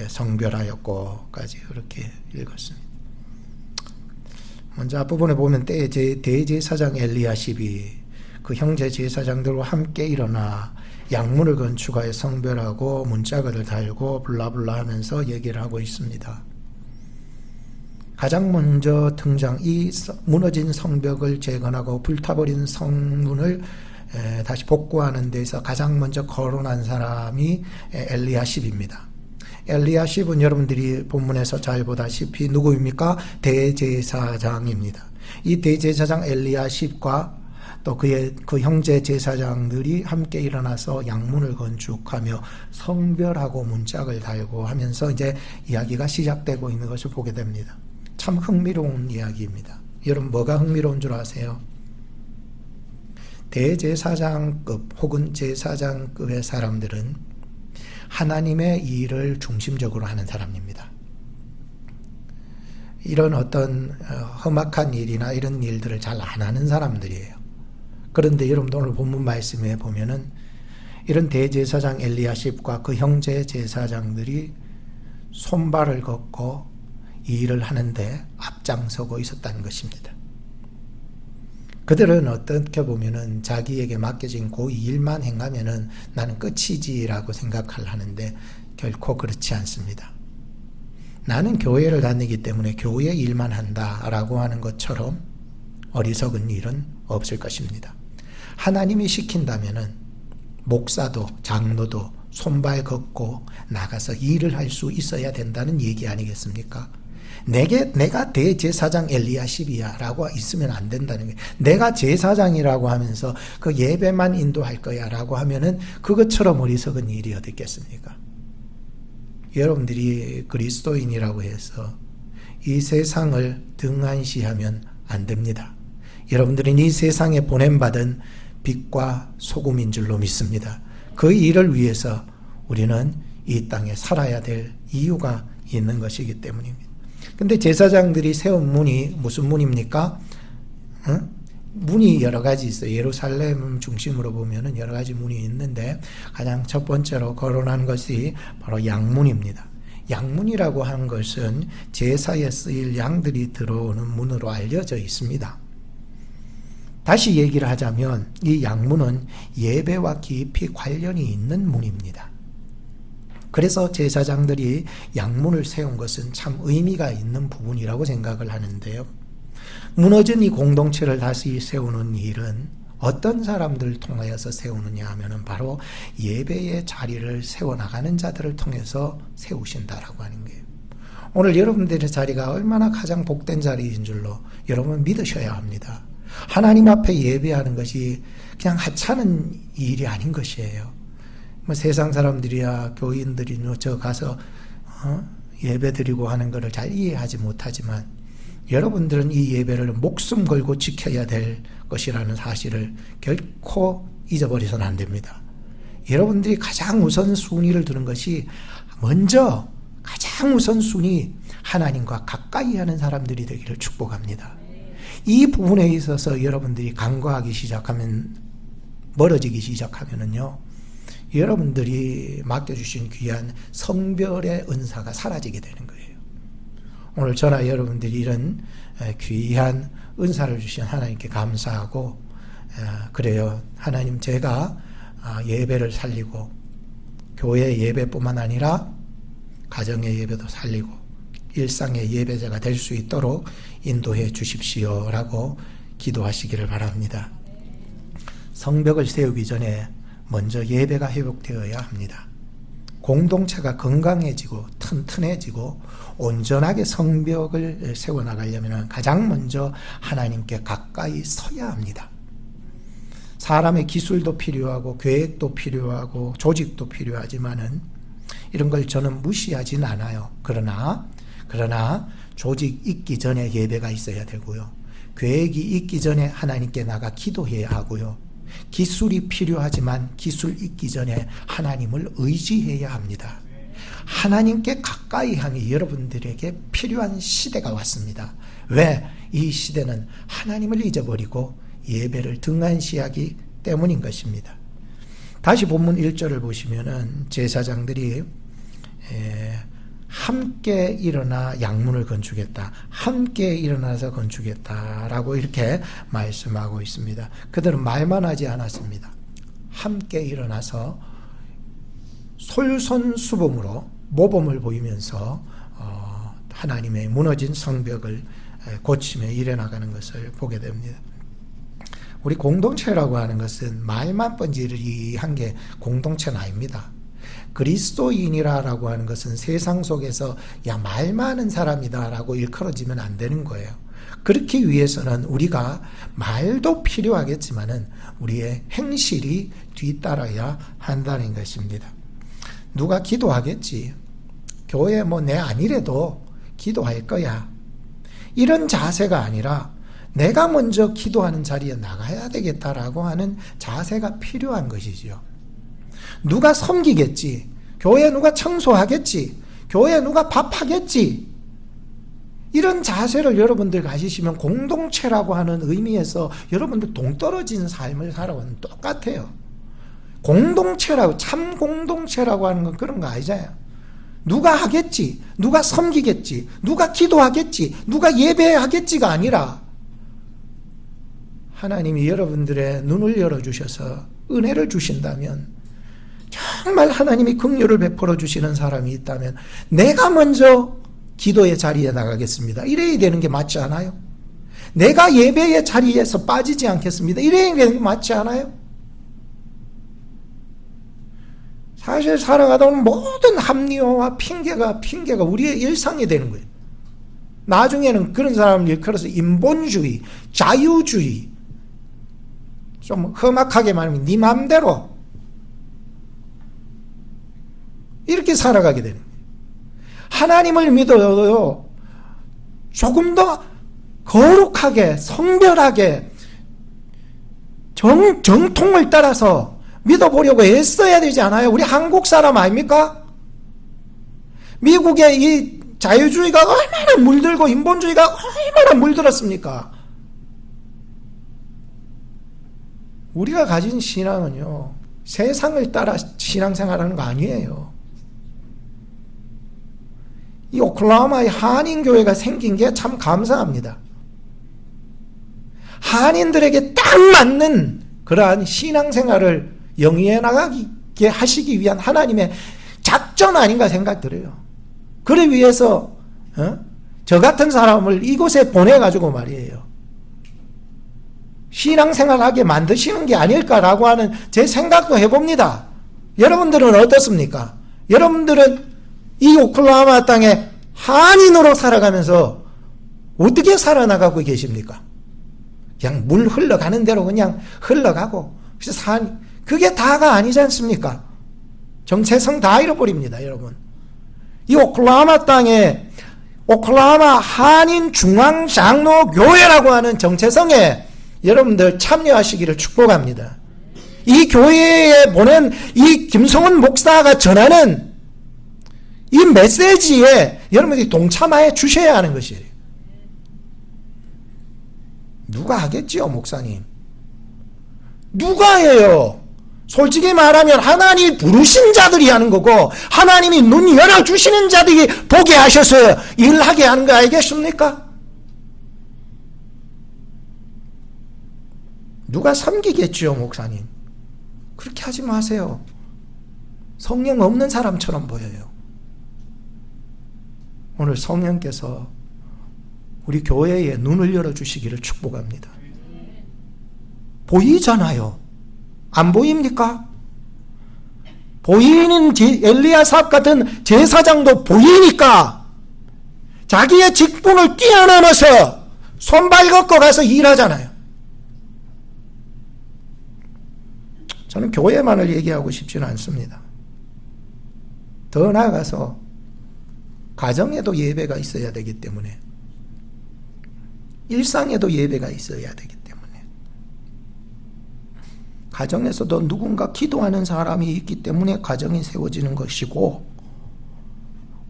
성별하였고까지 그렇게 읽었습니다. 먼저 앞부분에 보면 때에 대제사장 엘리야십이 그 형제 제사장들과 함께 일어나 양문을 건축하여 성별하고 문짝을 달고 블라블라 하면서 얘기를 하고 있습니다. 가장 먼저 이 무너진 성벽을 재건하고 불타버린 성문을 다시 복구하는 데서 가장 먼저 거론한 사람이 엘리야십입니다. 엘리야십은 여러분들이 본문에서 잘 보다시피 누구입니까? 대제사장입니다. 이 대제사장 엘리야십과 또 그 형제 제사장들이 함께 일어나서 양문을 건축하며 성별하고 문짝을 달고 하면서 이제 이야기가 시작되고 있는 것을 보게 됩니다. 참 흥미로운 이야기입니다. 여러분 뭐가 흥미로운 줄 아세요? 대제사장급 혹은 제사장급의 사람들은 하나님의 일을 중심적으로 하는 사람입니다. 이런 어떤 험악한 일이나 이런 일들을 잘 안 하는 사람들이에요. 그런데 여러분도 오늘 본문 말씀에 보면은 이런 대제사장 엘리야십과 그 형제 제사장들이 손발을 걷고 이 일을 하는데 앞장서고 있었다는 것입니다. 그들은 어떻게 보면은 자기에게 맡겨진 그 일만 행하면은 나는 끝이지라고 생각을 하는데 결코 그렇지 않습니다. 나는 교회를 다니기 때문에 교회 일만 한다라고 하는 것처럼 어리석은 일은 없을 것입니다. 하나님이 시킨다면은 목사도 장로도 손발 걷고 나가서 일을 할 수 있어야 된다는 얘기 아니겠습니까? 내가 대제사장 엘리야십이야 라고 있으면 안 된다는 거예요. 내가 제사장이라고 하면서 그 예배만 인도할 거야 라고 하면은 그것처럼 어리석은 일이 어디 있겠습니까? 여러분들이 그리스도인이라고 해서 이 세상을 등한시하면 안 됩니다. 여러분들은 이 세상에 보냄받은 빛과 소금인 줄로 믿습니다. 그 일을 위해서 우리는 이 땅에 살아야 될 이유가 있는 것이기 때문입니다. 근데 제사장들이 세운 문이 무슨 문입니까? 문이 여러 가지 있어요. 예루살렘 중심으로 보면은 여러 가지 문이 있는데 가장 첫 번째로 거론한 것이 바로 양문입니다. 양문이라고 하는 것은 제사에 쓰일 양들이 들어오는 문으로 알려져 있습니다. 다시 얘기를 하자면 이 양문은 예배와 깊이 관련이 있는 문입니다. 그래서 제사장들이 양문을 세운 것은 참 의미가 있는 부분이라고 생각을 하는데요. 무너진 이 공동체를 다시 세우는 일은 어떤 사람들을 통하여서 세우느냐 하면은 바로 예배의 자리를 세워나가는 자들을 통해서 세우신다라고 하는 거예요. 오늘 여러분들의 자리가 얼마나 가장 복된 자리인 줄로 여러분 믿으셔야 합니다. 하나님 앞에 예배하는 것이 그냥 하찮은 일이 아닌 것이에요. 세상 사람들이야 교인들이 저 가서 예배 드리고 하는 것을 잘 이해하지 못하지만 여러분들은 이 예배를 목숨 걸고 지켜야 될 것이라는 사실을 결코 잊어버려서는 안 됩니다. 여러분들이 가장 우선순위를 두는 것이 먼저 가장 우선순위 하나님과 가까이 하는 사람들이 되기를 축복합니다. 이 부분에 있어서 여러분들이 간과하기 시작하면, 멀어지기 시작하면은요, 여러분들이 맡겨주신 귀한 성별의 은사가 사라지게 되는 거예요. 오늘 저나 여러분들이 이런 귀한 은사를 주신 하나님께 감사하고, 그래요. 하나님, 제가 예배를 살리고 교회 예배뿐만 아니라 가정의 예배도 살리고 일상의 예배자가 될 수 있도록 인도해 주십시오라고 기도하시기를 바랍니다. 성벽을 세우기 전에 먼저 예배가 회복되어야 합니다. 공동체가 건강해지고 튼튼해지고 온전하게 성벽을 세워나가려면 가장 먼저 하나님께 가까이 서야 합니다. 사람의 기술도 필요하고 계획도 필요하고 조직도 필요하지만은 이런 걸 저는 무시하진 않아요. 그러나 조직 있기 전에 예배가 있어야 되고요. 계획이 있기 전에 하나님께 나가 기도해야 하고요. 기술이 필요하지만 기술 있기 전에 하나님을 의지해야 합니다. 하나님께 가까이 함이 여러분들에게 필요한 시대가 왔습니다. 왜? 이 시대는 하나님을 잊어버리고 예배를 등한시하기 때문인 것입니다. 다시 본문 1절을 보시면은 제사장들이 함께 일어나 양문을 건축했다. 함께 일어나서 건축했다라고 이렇게 말씀하고 있습니다. 그들은 말만 하지 않았습니다. 함께 일어나서 솔선수범으로 모범을 보이면서 하나님의 무너진 성벽을 고치며 일어나가는 것을 보게 됩니다. 우리 공동체라고 하는 것은 말만 번지르르한 게 공동체는 아닙니다. 그리스도인이라고 하는 것은 세상 속에서 야, 말 많은 사람이다라고 일컬어지면 안 되는 거예요. 그렇기 위해서는 우리가 말도 필요하겠지만은 우리의 행실이 뒤따라야 한다는 것입니다. 누가 기도하겠지. 교회 내 아니래도 기도할 거야. 이런 자세가 아니라 내가 먼저 기도하는 자리에 나가야 되겠다라고 하는 자세가 필요한 것이지요. 누가 섬기겠지. 교회 누가 청소하겠지. 교회 누가 밥하겠지. 이런 자세를 여러분들 가지시면 공동체라고 하는 의미에서 여러분들 동떨어진 삶을 살아오는 똑같아요. 공동체라고, 참 공동체라고 하는 건 그런 거 아니잖아요. 누가 하겠지. 누가 섬기겠지. 누가 기도하겠지. 누가 예배하겠지가 아니라 하나님이 여러분들의 눈을 열어주셔서 은혜를 주신다면, 정말 하나님이 긍휼을 베풀어 주시는 사람이 있다면 내가 먼저 기도의 자리에 나가겠습니다. 이래야 되는 게 맞지 않아요? 내가 예배의 자리에서 빠지지 않겠습니다. 이래야 되는 게 맞지 않아요? 사실 살아가다 보면 모든 합리화와 핑계가 우리의 일상이 되는 거예요. 나중에는 그런 사람을 일컬어서 인본주의, 자유주의, 좀 험악하게 말하면 네 맘대로 이렇게 살아가게 되는 거예요. 하나님을 믿어요. 조금 더 거룩하게, 성별하게, 정통을 따라서 믿어보려고 애써야 되지 않아요? 우리 한국 사람 아닙니까? 미국의 이 자유주의가 얼마나 물들고 인본주의가 얼마나 물들었습니까? 우리가 가진 신앙은요, 세상을 따라 신앙생활하는 거 아니에요. 이 오클라호마의 한인교회가 생긴 게 참 감사합니다. 한인들에게 딱 맞는 그러한 신앙생활을 영위해 나가게 하시기 위한 하나님의 작전 아닌가 생각 들어요. 그를 위해서 저 같은 사람을 이곳에 보내가지고 말이에요, 신앙생활하게 만드시는 게 아닐까라고 하는 제 생각도 해봅니다. 여러분들은 어떻습니까? 여러분들은 이 오클라호마 땅에 한인으로 살아가면서 어떻게 살아나가고 계십니까? 그냥 물 흘러가는 대로 그냥 흘러가고, 그래서 그게 다가 아니지 않습니까? 정체성 다 잃어버립니다, 여러분. 이 오클라호마 땅에 오클라호마 한인 중앙장로교회라고 하는 정체성에 여러분들 참여하시기를 축복합니다. 이 교회에 보낸 이 김성훈 목사가 전하는 이 메시지에 여러분들이 동참하여 주셔야 하는 것이에요. 누가 하겠지요, 목사님? 누가 해요? 솔직히 말하면 하나님이 부르신 자들이 하는 거고 하나님이 눈 열어주시는 자들이 보게 하셔서 일하게 하는 거 아니겠습니까? 누가 섬기겠지요, 목사님? 그렇게 하지 마세요. 성령 없는 사람처럼 보여요. 오늘 성령께서 우리 교회에 눈을 열어주시기를 축복합니다. 보이잖아요. 안 보입니까? 보이는 엘리야삽 같은 제사장도 보이니까 자기의 직분을 뛰어넘어서 손발 걷고 가서 일하잖아요. 저는 교회만을 얘기하고 싶지는 않습니다. 더 나아가서 가정에도 예배가 있어야 되기 때문에 일상에도 예배가 있어야 되기 때문에 가정에서도 누군가 기도하는 사람이 있기 때문에 가정이 세워지는 것이고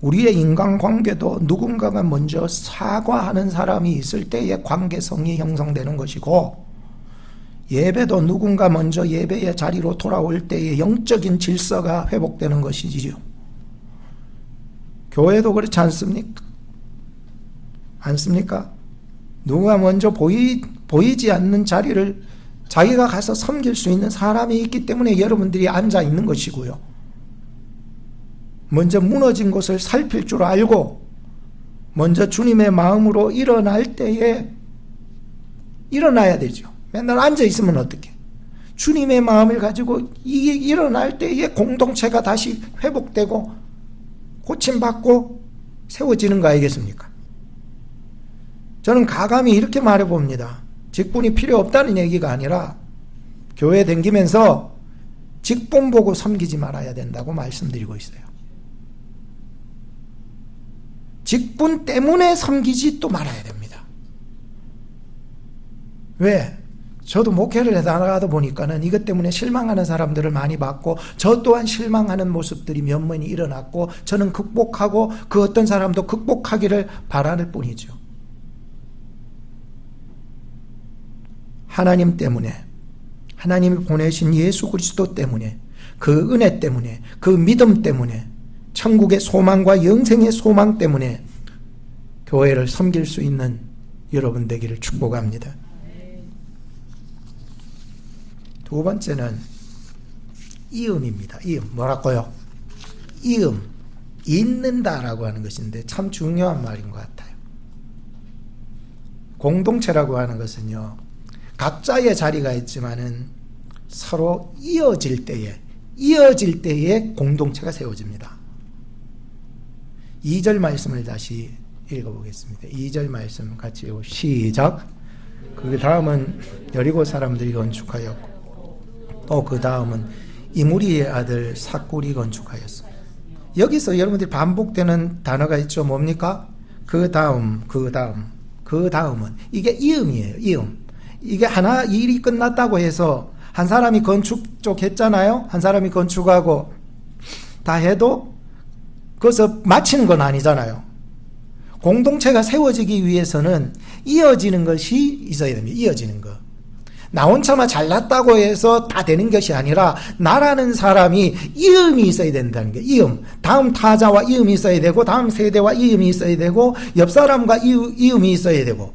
우리의 인간관계도 누군가가 먼저 사과하는 사람이 있을 때의 관계성이 형성되는 것이고 예배도 누군가 먼저 예배의 자리로 돌아올 때의 영적인 질서가 회복되는 것이지요. 교회도 그렇지 않습니까? 않습니까? 누가 먼저 보이지 않는 자리를 자기가 가서 섬길 수 있는 사람이 있기 때문에 여러분들이 앉아 있는 것이고요. 먼저 무너진 곳을 살필 줄 알고 먼저 주님의 마음으로 일어날 때에 일어나야 되죠. 맨날 앉아 있으면 어떡해? 주님의 마음을 가지고 이게 일어날 때에 공동체가 다시 회복되고 고침받고 세워지는 거 아니겠습니까? 저는 가감히 이렇게 말해봅니다. 직분이 필요 없다는 얘기가 아니라 교회 다니면서 직분 보고 섬기지 말아야 된다고 말씀드리고 있어요. 직분 때문에 섬기지 또 말아야 됩니다. 왜? 저도 목회를 해나가다 보니까는 이것 때문에 실망하는 사람들을 많이 봤고 저 또한 실망하는 모습들이 몇몇이 일어났고 저는 극복하고 그 어떤 사람도 극복하기를 바라는 뿐이죠. 하나님 때문에 하나님이 보내신 예수 그리스도 때문에 그 은혜 때문에 그 믿음 때문에 천국의 소망과 영생의 소망 때문에 교회를 섬길 수 있는 여러분 되기를 축복합니다. 두 번째는 이음입니다. 이음. 뭐라고요? 이음. 잇는다라고 하는 것인데 참 중요한 말인 것 같아요. 공동체라고 하는 것은요. 각자의 자리가 있지만은 서로 이어질 때에 공동체가 세워집니다. 2절 말씀을 다시 읽어보겠습니다. 2절 말씀 같이 시작. 그 다음은 여리고 사람들이 건축하였고 또 그 다음은 이무리의 아들 삭굴이 건축하였습니다. 여기서 여러분들이 반복되는 단어가 있죠. 뭡니까? 그 다음은 이게 이음이에요. 이음. 이게 하나 일이 끝났다고 해서 한 사람이 건축 쪽 했잖아요. 한 사람이 건축하고 다 해도 그것을 마치는 건 아니잖아요. 공동체가 세워지기 위해서는 이어지는 것이 있어야 됩니다. 이어지는 것. 나 혼자만 잘났다고 해서 다 되는 것이 아니라 나라는 사람이 이음이 있어야 된다는 거예요. 이음. 다음 타자와 이음이 있어야 되고 다음 세대와 이음이 있어야 되고 옆 사람과 이음이 있어야 되고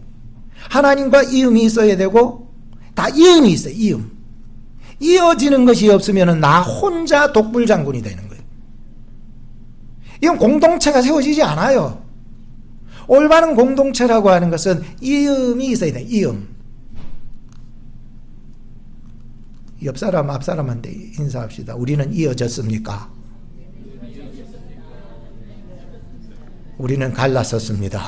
하나님과 이음이 있어야 되고 다 이음이 있어요. 이음. 이어지는 것이 없으면 나 혼자 독불장군이 되는 거예요. 이건 공동체가 세워지지 않아요. 올바른 공동체라고 하는 것은 이음이 있어야 돼요. 이음. 옆 사람, 앞 사람한테 인사합시다. 우리는 이어졌습니까? 우리는 갈라섰습니다.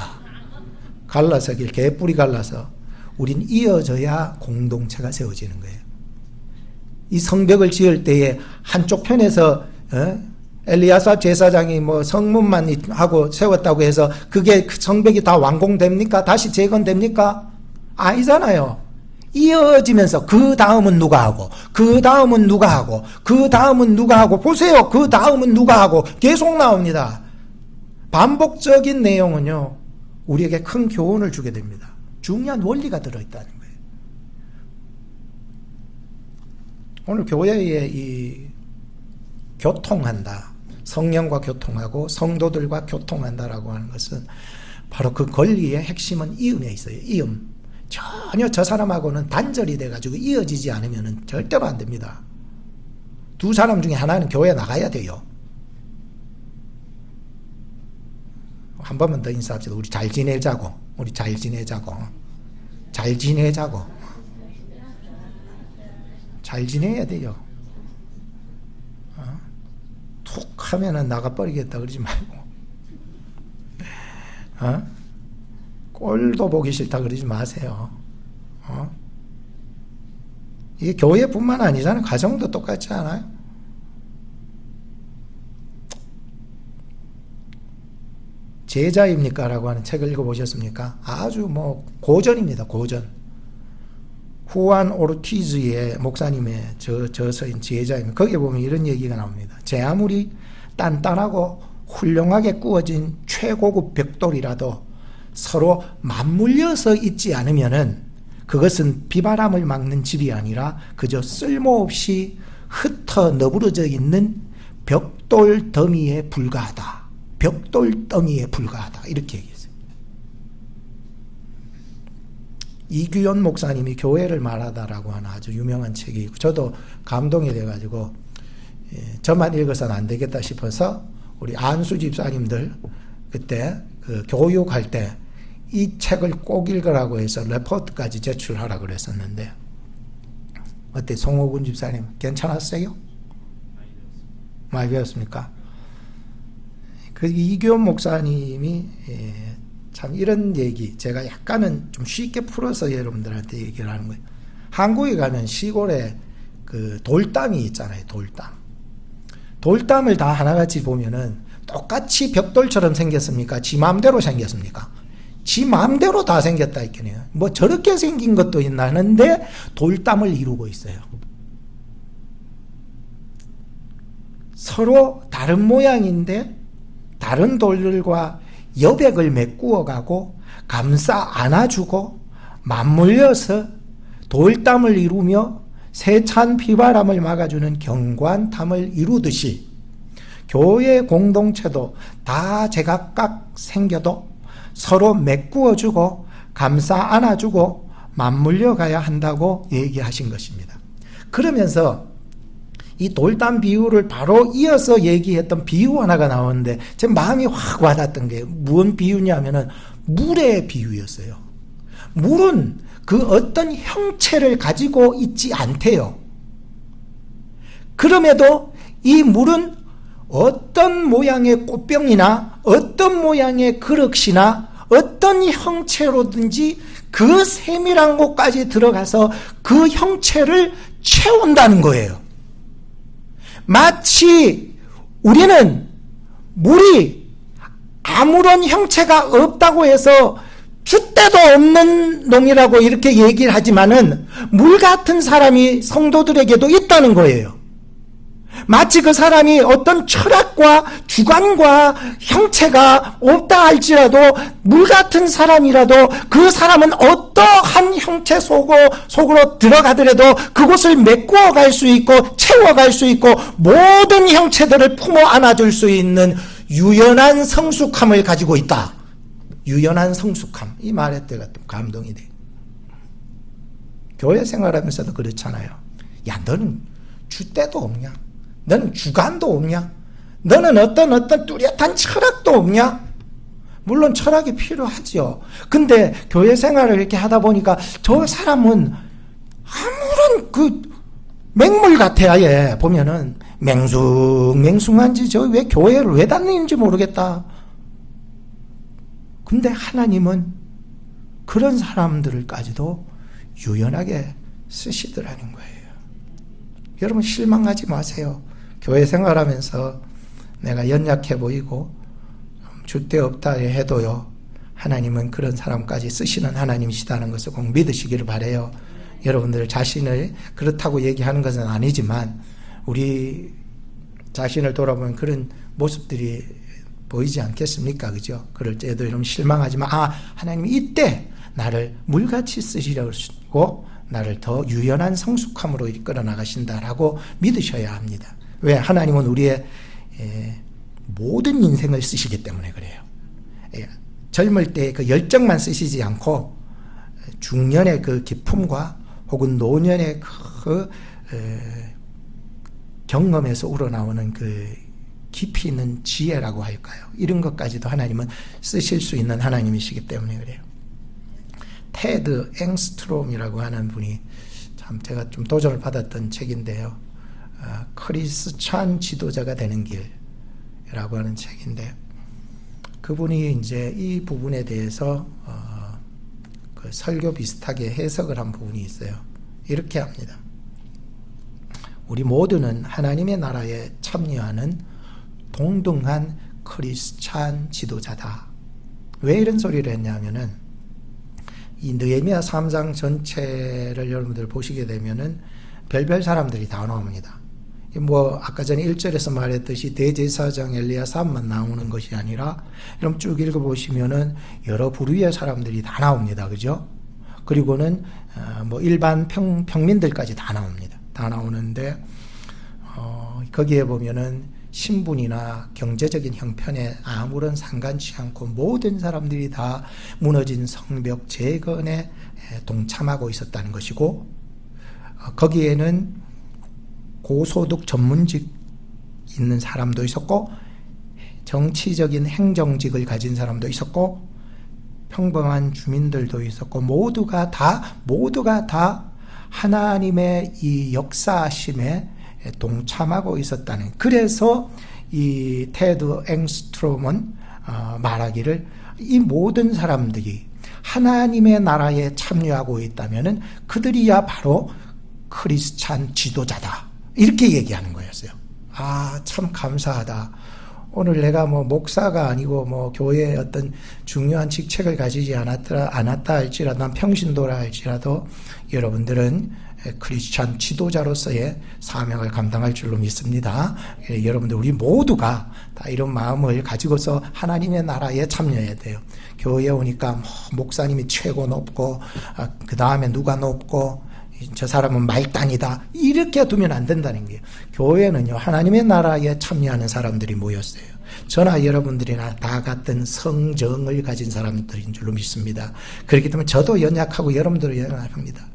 갈라서길 개뿔이 갈라서 우린 이어져야 공동체가 세워지는 거예요. 이 성벽을 지을 때에 한쪽 편에서 엘리야삽 제사장이 뭐 성문만 하고 세웠다고 해서 그게 성벽이 다 완공됩니까? 다시 재건됩니까? 아니잖아요. 이어지면서 그 다음은 누가 하고 그 다음은 누가 하고 그 다음은 누가 하고 보세요. 그 다음은 누가 하고 계속 나옵니다. 반복적인 내용은요 우리에게 큰 교훈을 주게 됩니다. 중요한 원리가 들어있다는 거예요. 오늘 교회에 이 교통한다, 성령과 교통하고 성도들과 교통한다라고 하는 것은 바로 그 권리의 핵심은 이음에 있어요. 이음. 전혀 저 사람하고는 단절이 돼가지고 이어지지 않으면 절대로 안 됩니다. 두 사람 중에 하나는 교회에 나가야 돼요. 한 번만 더 인사합시다. 우리 잘 지내자고. 우리 잘 지내자고. 잘 지내자고. 잘 지내야 돼요. 툭 하면은 나가버리겠다 그러지 말고, 꼴도 보기 싫다 그러지 마세요. 이게 교회뿐만 아니잖아요. 가정도 똑같지 않아요? 제자입니까? 라고 하는 책을 읽어보셨습니까? 아주 뭐 고전입니다. 고전. 후안 오르티즈의 목사님의 저서인 제자입니다. 거기에 보면 이런 얘기가 나옵니다. 제 아무리 단단하고 훌륭하게 구워진 최고급 벽돌이라도 서로 맞물려서 있지 않으면은 그것은 비바람을 막는 집이 아니라 그저 쓸모없이 흩어 너부러져 있는 벽돌 더미에 불과하다. 벽돌 더미에 불과하다. 이렇게 얘기했어요. 이규현 목사님이 교회를 말하다라고 하는 아주 유명한 책이 있고, 저도 감동이 돼가지고 저만 읽어서는 안 되겠다 싶어서 우리 안수 집사님들 그때 그 교육할 때 이 책을 꼭 읽으라고 해서 레포트까지 제출하라 그랬었는데, 어때 송호근 집사님 괜찮았어요? 많이 배웠습니까? 그 이규현 목사님이 참 이런 얘기, 제가 약간은 좀 쉽게 풀어서 여러분들한테 얘기를 하는 거예요. 한국에 가면 시골에 그 돌담이 있잖아요. 돌담을 다 하나같이 보면은 똑같이 벽돌처럼 생겼습니까? 지 마음대로 생겼습니까? 지 마음대로 다 생겼다 했겠네요. 뭐 저렇게 생긴 것도 있나 하는데 돌담을 이루고 있어요. 서로 다른 모양인데 다른 돌들과 여백을 메꾸어 가고 감싸 안아주고 맞물려서 돌담을 이루며 세찬 비바람을 막아주는 경관담을 이루듯이 교회 공동체도 다 제각각 생겨도 서로 메꾸어주고 감싸 안아주고 맞물려 가야 한다고 얘기하신 것입니다. 그러면서 이 돌담 비유를 바로 이어서 얘기했던 비유 하나가 나오는데 제 마음이 확 와닿았던 게 무슨 비유냐면은 물의 비유였어요. 물은 그 어떤 형체를 가지고 있지 않대요. 그럼에도 이 물은 어떤 모양의 꽃병이나 어떤 모양의 그릇이나 어떤 형체로든지 그 세밀한 곳까지 들어가서 그 형체를 채운다는 거예요. 마치 우리는 물이 아무런 형체가 없다고 해서 줏대도 없는 놈이라고 이렇게 얘기를 하지만은 물 같은 사람이 성도들에게도 있다는 거예요. 마치 그 사람이 어떤 철학과 주관과 형체가 없다 할지라도 물 같은 사람이라도 그 사람은 어떠한 형체 속으로 들어가더라도 그곳을 메꾸어 갈 수 있고 채워갈 수 있고 모든 형체들을 품어 안아줄 수 있는 유연한 성숙함을 가지고 있다. 유연한 성숙함. 이 말에 때가 좀 감동이 돼요. 교회 생활하면서도 그렇잖아요. 야, 너는 줏대도 없냐? 너는 주관도 없냐? 너는 어떤 뚜렷한 철학도 없냐? 물론 철학이 필요하지요. 근데 교회 생활을 이렇게 하다 보니까 저 사람은 아무런 그 맹물 같아. 예, 보면은 맹숭맹숭한지 저 왜 교회를 왜 다니는지 모르겠다. 근데 하나님은 그런 사람들까지도 유연하게 쓰시더라는 거예요. 여러분 실망하지 마세요. 교회 생활하면서 내가 연약해 보이고 줏대 없다 해도요, 하나님은 그런 사람까지 쓰시는 하나님이시다는 것을 꼭 믿으시기를 바라요. 여러분들 자신을 그렇다고 얘기하는 것은 아니지만 우리 자신을 돌아보면 그런 모습들이 보이지 않겠습니까? 그죠? 그럴 때에도 여러분 실망하지만 하나님이 이때 나를 물같이 쓰시려고 나를 더 유연한 성숙함으로 이끌어 나가신다라고 믿으셔야 합니다. 왜? 하나님은 우리의 모든 인생을 쓰시기 때문에 그래요. 젊을 때 그 열정만 쓰시지 않고 중년의 그 기품과 혹은 노년의 그 경험에서 우러나오는 그 깊이 있는 지혜라고 할까요? 이런 것까지도 하나님은 쓰실 수 있는 하나님이시기 때문에 그래요. 테드 앵스트롬이라고 하는 분이 참 제가 좀 도전을 받았던 책인데요. 크리스찬 지도자가 되는 길이라고 하는 책인데, 그분이 이제 이 부분에 대해서 그 설교 비슷하게 해석을 한 부분이 있어요. 이렇게 합니다. 우리 모두는 하나님의 나라에 참여하는 동등한 크리스찬 지도자다. 왜 이런 소리를 했냐면은 이 느헤미야 3장 전체를 여러분들 보시게 되면은 별별 사람들이 다 나옵니다. 뭐 아까 전에 1절에서 말했듯이 대제사장 엘리야삽만 나오는 것이 아니라 이런 쭉 읽어보시면은 여러 부류의 사람들이 다 나옵니다. 그죠? 그리고는 뭐 일반 평민들까지 다 나옵니다. 다 나오는데 거기에 보면은 신분이나 경제적인 형편에 아무런 상관치 않고 모든 사람들이 다 무너진 성벽 재건에 동참하고 있었다는 것이고, 거기에는 고소득 전문직 있는 사람도 있었고 정치적인 행정직을 가진 사람도 있었고 평범한 주민들도 있었고 모두가 다 하나님의 이 역사하심에 동참하고 있었다는, 그래서 이 테드 앵스트롬은 말하기를 이 모든 사람들이 하나님의 나라에 참여하고 있다면은 그들이야 바로 크리스찬 지도자다, 이렇게 얘기하는 거였어요. 아, 참 감사하다. 오늘 내가 뭐 목사가 아니고 뭐 교회의 어떤 중요한 직책을 가지지 않았다 할지라도, 난 평신도라 할지라도 여러분들은 크리스찬 지도자로서의 사명을 감당할 줄로 믿습니다. 여러분들 우리 모두가 다 이런 마음을 가지고서 하나님의 나라에 참여해야 돼요. 교회에 오니까 뭐 목사님이 최고 높고 그 다음에 누가 높고 저 사람은 말단이다, 이렇게 두면 안 된다는 거예요. 교회는요, 하나님의 나라에 참여하는 사람들이 모였어요. 저나 여러분들이나 다 같은 성정을 가진 사람들인 줄로 믿습니다. 그렇기 때문에 저도 연약하고 여러분들도 연약합니다.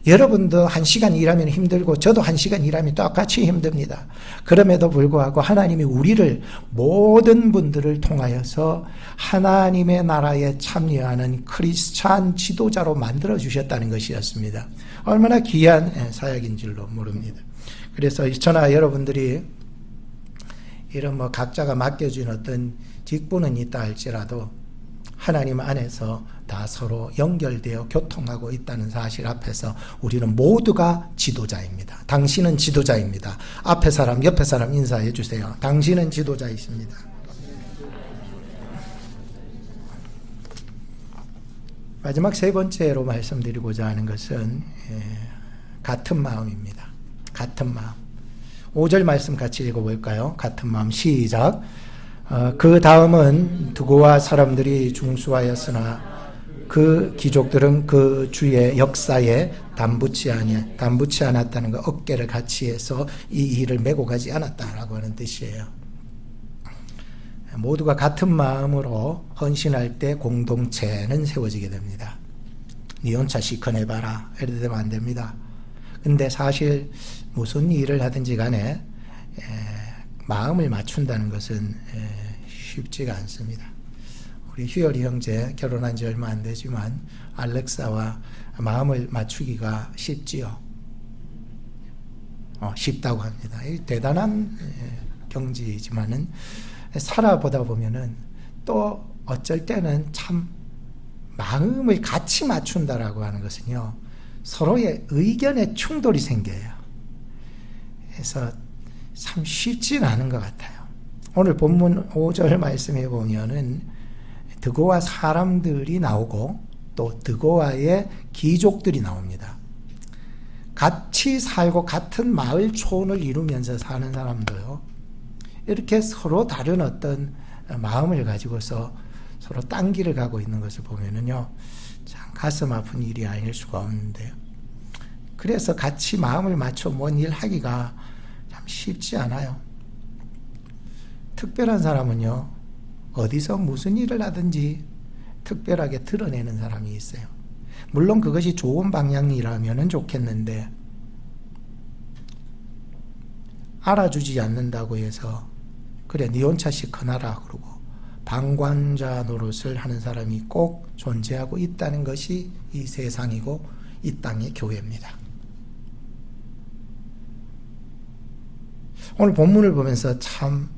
여러분도 1시간 일하면 힘들고 저도 1시간 일하면 똑같이 힘듭니다. 그럼에도 불구하고 하나님이 우리를, 모든 분들을 통하여서 하나님의 나라에 참여하는 크리스찬 지도자로 만들어 주셨다는 것이었습니다. 얼마나 귀한 사역인 줄로 모릅니다. 그래서 저나 여러분들이 이런 뭐 각자가 맡겨진 어떤 직분은 있다 할지라도 하나님 안에서 다 서로 연결되어 교통하고 있다는 사실 앞에서 우리는 모두가 지도자입니다. 당신은 지도자입니다. 앞에 사람, 옆에 사람 인사해 주세요. 당신은 지도자이십니다. 마지막 세 번째로 말씀드리고자 하는 것은 같은 마음입니다. 같은 마음. 5절 말씀 같이 읽어볼까요? 같은 마음, 시작. 그 다음은 드고와 사람들이 중수하였으나 그 귀족들은 그 주의 역사에 담붙지 않았다는 거, 어깨를 같이 해서 이 일을 메고 가지 않았다라고 하는 뜻이에요. 모두가 같은 마음으로 헌신할 때 공동체는 세워지게 됩니다. 니 혼자 시커내봐라 이래 되면 안 됩니다. 근데 사실 무슨 일을 하든지 간에 마음을 맞춘다는 것은 쉽지가 않습니다. 우리 휴열이 형제 결혼한 지 얼마 안 되지만 알렉사와 마음을 맞추기가 쉽지요. 쉽다고 합니다. 대단한 경지이지만은 살아보다 보면은 또 어쩔 때는 참 마음을 같이 맞춘다라고 하는 것은요, 서로의 의견에 충돌이 생겨요. 그래서 참 쉽지는 않은 것 같아요. 오늘 본문 5절 말씀해 보면은 드고와 사람들이 나오고 또 드고와의 귀족들이 나옵니다. 같이 살고 같은 마을촌을 이루면서 사는 사람도요, 이렇게 서로 다른 어떤 마음을 가지고서 서로 딴 길을 가고 있는 것을 보면은요, 참 가슴 아픈 일이 아닐 수가 없는데요. 그래서 같이 마음을 맞춰 뭔 일 하기가 참 쉽지 않아요. 특별한 사람은요, 어디서 무슨 일을 하든지 특별하게 드러내는 사람이 있어요. 물론 그것이 좋은 방향이라면 좋겠는데, 알아주지 않는다고 해서 그래 니 혼자 시커나라 그러고 방관자 노릇을 하는 사람이 꼭 존재하고 있다는 것이 이 세상이고 이 땅의 교회입니다. 오늘 본문을 보면서 참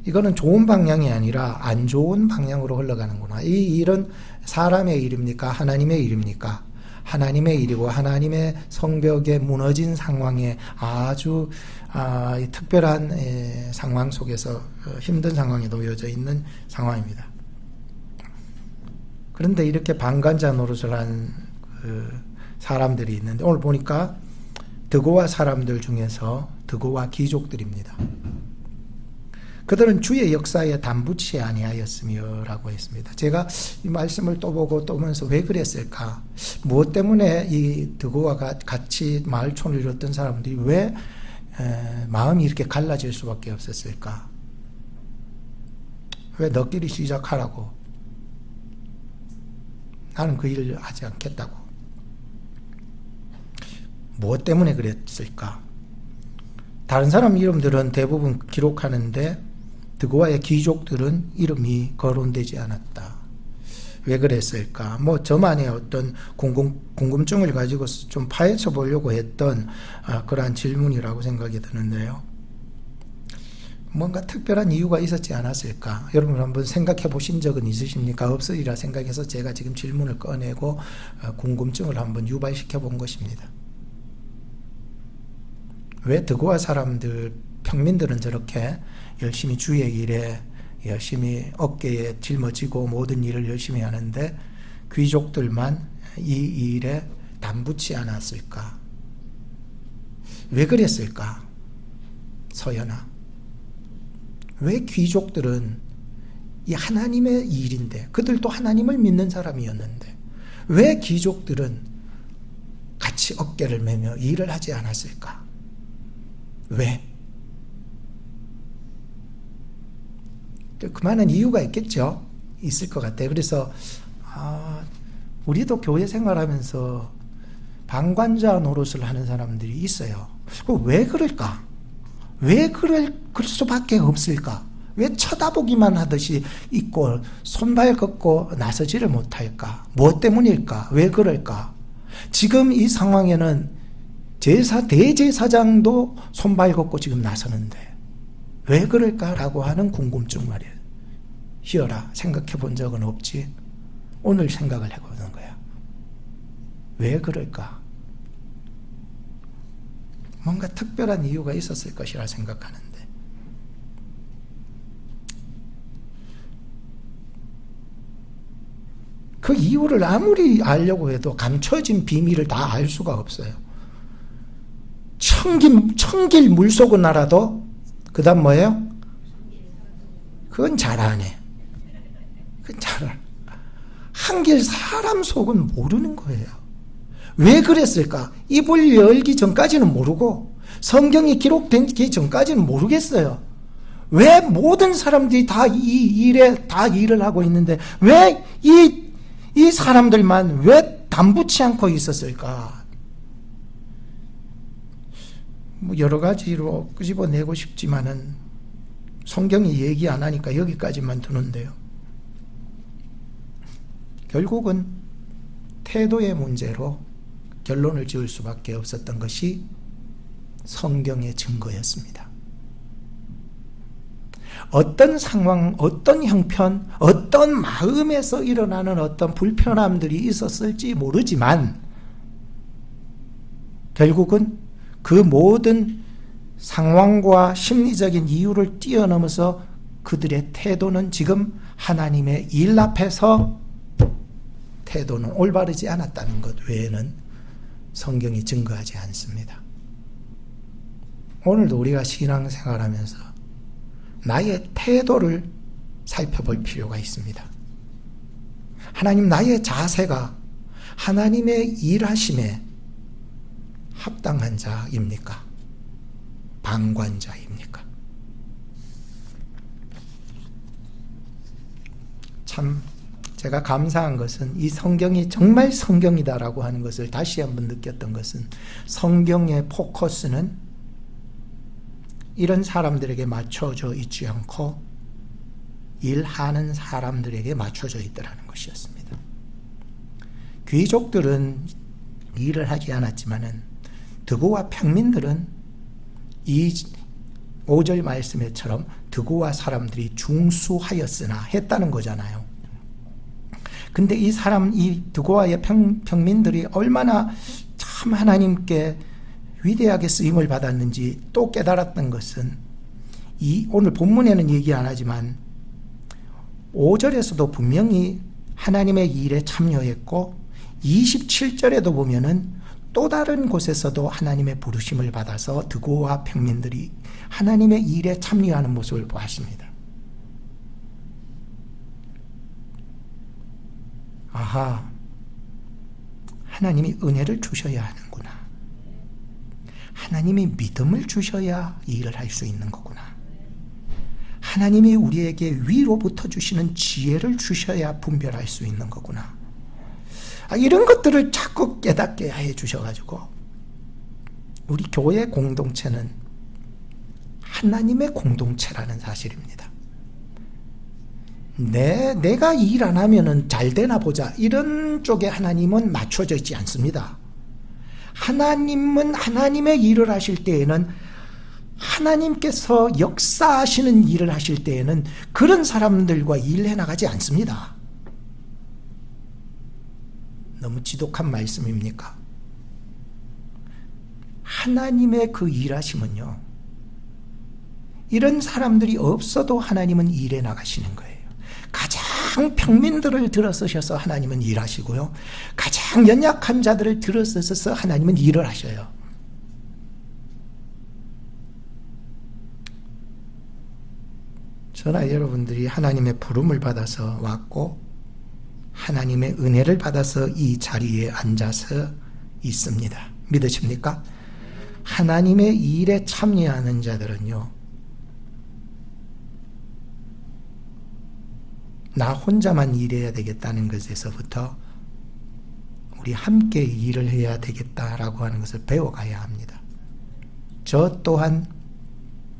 이거는 좋은 방향이 아니라 안 좋은 방향으로 흘러가는구나. 이 일은 사람의 일입니까? 하나님의 일입니까? 하나님의 일이고 하나님의 성벽에 무너진 상황에 아주 특별한 상황 속에서 힘든 상황에 놓여져 있는 상황입니다. 그런데 이렇게 방관자 노릇을 한 사람들이 있는데 오늘 보니까 드고와 사람들 중에서 드고와 귀족들입니다. 그들은 주의 역사에 담붙이 아니하였으며 라고 했습니다. 제가 이 말씀을 또 보고 또 보면서 왜 그랬을까? 무엇 때문에 이 드고와 같이 마을촌을 이뤘던 사람들이 왜 마음이 이렇게 갈라질 수밖에 없었을까? 왜 너끼리 시작하라고? 나는 그 일을 하지 않겠다고. 무엇 때문에 그랬을까? 다른 사람 이름들은 대부분 기록하는데 드고와의 귀족들은 이름이 거론되지 않았다. 왜 그랬을까? 뭐 저만의 어떤 궁금증을 가지고 좀 파헤쳐 보려고 했던 그러한 질문이라고 생각이 드는데요. 뭔가 특별한 이유가 있었지 않았을까? 여러분 한번 생각해 보신 적은 있으십니까? 없으리라 생각해서 제가 지금 질문을 꺼내고 궁금증을 한번 유발시켜 본 것입니다. 왜 드고와 사람들, 평민들은 저렇게 열심히 주의 일에 열심히 어깨에 짊어지고 모든 일을 열심히 하는데 귀족들만 이 일에 담붙지 않았을까? 왜 그랬을까? 서연아, 왜 귀족들은 이 하나님의 일인데 그들도 하나님을 믿는 사람이었는데 왜 귀족들은 같이 어깨를 매며 일을 하지 않았을까? 왜? 그만한 이유가 있겠죠. 있을 것 같아요. 그래서 우리도 교회 생활하면서 방관자 노릇을 하는 사람들이 있어요. 왜 그럴까? 왜 그럴 수밖에 없을까? 왜 쳐다보기만 하듯이 있고 손발 걷고 나서지를 못할까? 무엇 때문일까? 왜 그럴까? 지금 이 상황에는 대제사장도 손발 걷고 지금 나서는데 왜 그럴까라고 하는 궁금증 말이에요. 희열아, 생각해 본 적은 없지? 오늘 생각을 해보는 거야. 왜 그럴까? 뭔가 특별한 이유가 있었을 것이라 생각하는데 그 이유를 아무리 알려고 해도 감춰진 비밀을 다 알 수가 없어요. 천길 물속은 알아도 그 다음 뭐예요? 그건 잘 안 해. 그건 잘 안 해. 한길 사람 속은 모르는 거예요. 왜 그랬을까? 입을 열기 전까지는 모르고 성경이 기록되기 전까지는 모르겠어요. 왜 모든 사람들이 다 이 일에 다 일을 하고 있는데 왜 이 사람들만 왜 담붙지 않고 있었을까? 뭐 여러 가지로 끄집어내고 싶지만은 성경이 얘기 안 하니까 여기까지만 두는데요. 결국은 태도의 문제로 결론을 지을 수밖에 없었던 것이 성경의 증거였습니다. 어떤 상황, 어떤 형편, 어떤 마음에서 일어나는 어떤 불편함들이 있었을지 모르지만 결국은 그 모든 상황과 심리적인 이유를 뛰어넘어서 그들의 태도는 지금 하나님의 일 앞에서 태도는 올바르지 않았다는 것 외에는 성경이 증거하지 않습니다. 오늘도 우리가 신앙생활하면서 나의 태도를 살펴볼 필요가 있습니다. 하나님, 나의 자세가 하나님의 일하심에 합당한 자입니까? 방관자입니까? 참 제가 감사한 것은 이 성경이 정말 성경이다라고 하는 것을 다시 한번 느꼈던 것은, 성경의 포커스는 이런 사람들에게 맞춰져 있지 않고 일하는 사람들에게 맞춰져 있더라는 것이었습니다. 귀족들은 일을 하지 않았지만은 드고와 평민들은 이 5절 말씀에처럼 드고와 사람들이 중수하였으나 했다는 거잖아요. 근데 이 드고와의 평민들이 얼마나 참 하나님께 위대하게 쓰임을 받았는지 또 깨달았던 것은, 오늘 본문에는 얘기 안 하지만 5절에서도 분명히 하나님의 일에 참여했고 27절에도 보면은 또 다른 곳에서도 하나님의 부르심을 받아서 드고와 평민들이 하나님의 일에 참여하는 모습을 보았습니다. 아하, 하나님이 은혜를 주셔야 하는구나. 하나님이 믿음을 주셔야 일을 할 수 있는 거구나. 하나님이 우리에게 위로부터 주시는 지혜를 주셔야 분별할 수 있는 거구나. 이런 것들을 자꾸 깨닫게 해 주셔가지고 우리 교회 공동체는 하나님의 공동체라는 사실입니다. 내가 일 안 하면은 잘 되나 보자, 이런 쪽에 하나님은 맞춰져 있지 않습니다. 하나님은 하나님의 일을 하실 때에는, 하나님께서 역사하시는 일을 하실 때에는 그런 사람들과 일해 나가지 않습니다. 너무 지독한 말씀입니까? 하나님의 그 일하심은요, 이런 사람들이 없어도 하나님은 일해 나가시는 거예요. 가장 평민들을 들어서셔서 하나님은 일하시고요, 가장 연약한 자들을 들어서셔서 하나님은 일을 하셔요. 저나 여러분들이 하나님의 부름을 받아서 왔고 하나님의 은혜를 받아서 이 자리에 앉아서 있습니다. 믿으십니까? 하나님의 일에 참여하는 자들은요, 나 혼자만 일해야 되겠다는 것에서부터 우리 함께 일을 해야 되겠다라고 하는 것을 배워가야 합니다. 저 또한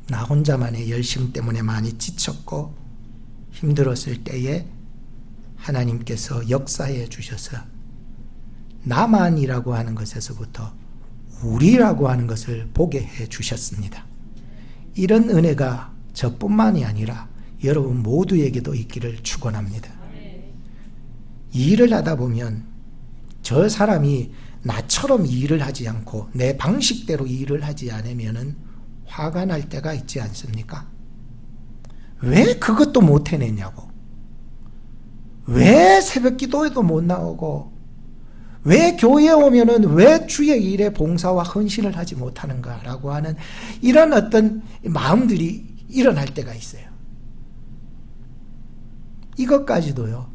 나 혼자만의 열심 때문에 많이 지쳤고 힘들었을 때에 하나님께서 역사해 주셔서 나만이라고 하는 것에서부터 우리라고 하는 것을 보게 해 주셨습니다. 이런 은혜가 저뿐만이 아니라 여러분 모두에게도 있기를 축원합니다. 일을 하다 보면 저 사람이 나처럼 일을 하지 않고 내 방식대로 일을 하지 않으면은 화가 날 때가 있지 않습니까? 왜 그것도 못 해내냐고, 왜 새벽 기도에도 못 나오고, 왜 교회에 오면은 왜 주의 일에 봉사와 헌신을 하지 못하는가라고 하는 이런 어떤 마음들이 일어날 때가 있어요. 이것까지도요,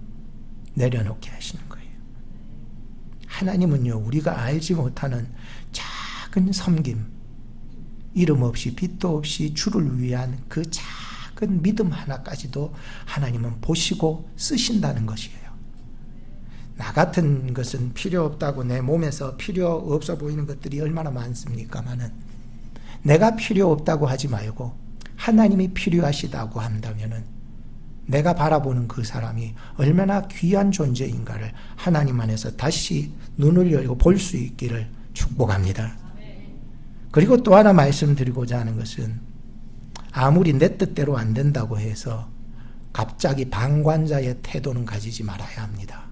내려놓게 하시는 거예요. 하나님은요, 우리가 알지 못하는 작은 섬김, 이름 없이 빛도 없이 주를 위한 그 작은 믿음 하나까지도 하나님은 보시고 쓰신다는 것이에요. 나 같은 것은 필요 없다고 내 몸에서 필요 없어 보이는 것들이 얼마나 많습니까마는, 내가 필요 없다고 하지 말고 하나님이 필요하시다고 한다면은 내가 바라보는 그 사람이 얼마나 귀한 존재인가를 하나님 안에서 다시 눈을 열고 볼 수 있기를 축복합니다. 그리고 또 하나 말씀드리고자 하는 것은, 아무리 내 뜻대로 안 된다고 해서 갑자기 방관자의 태도는 가지지 말아야 합니다.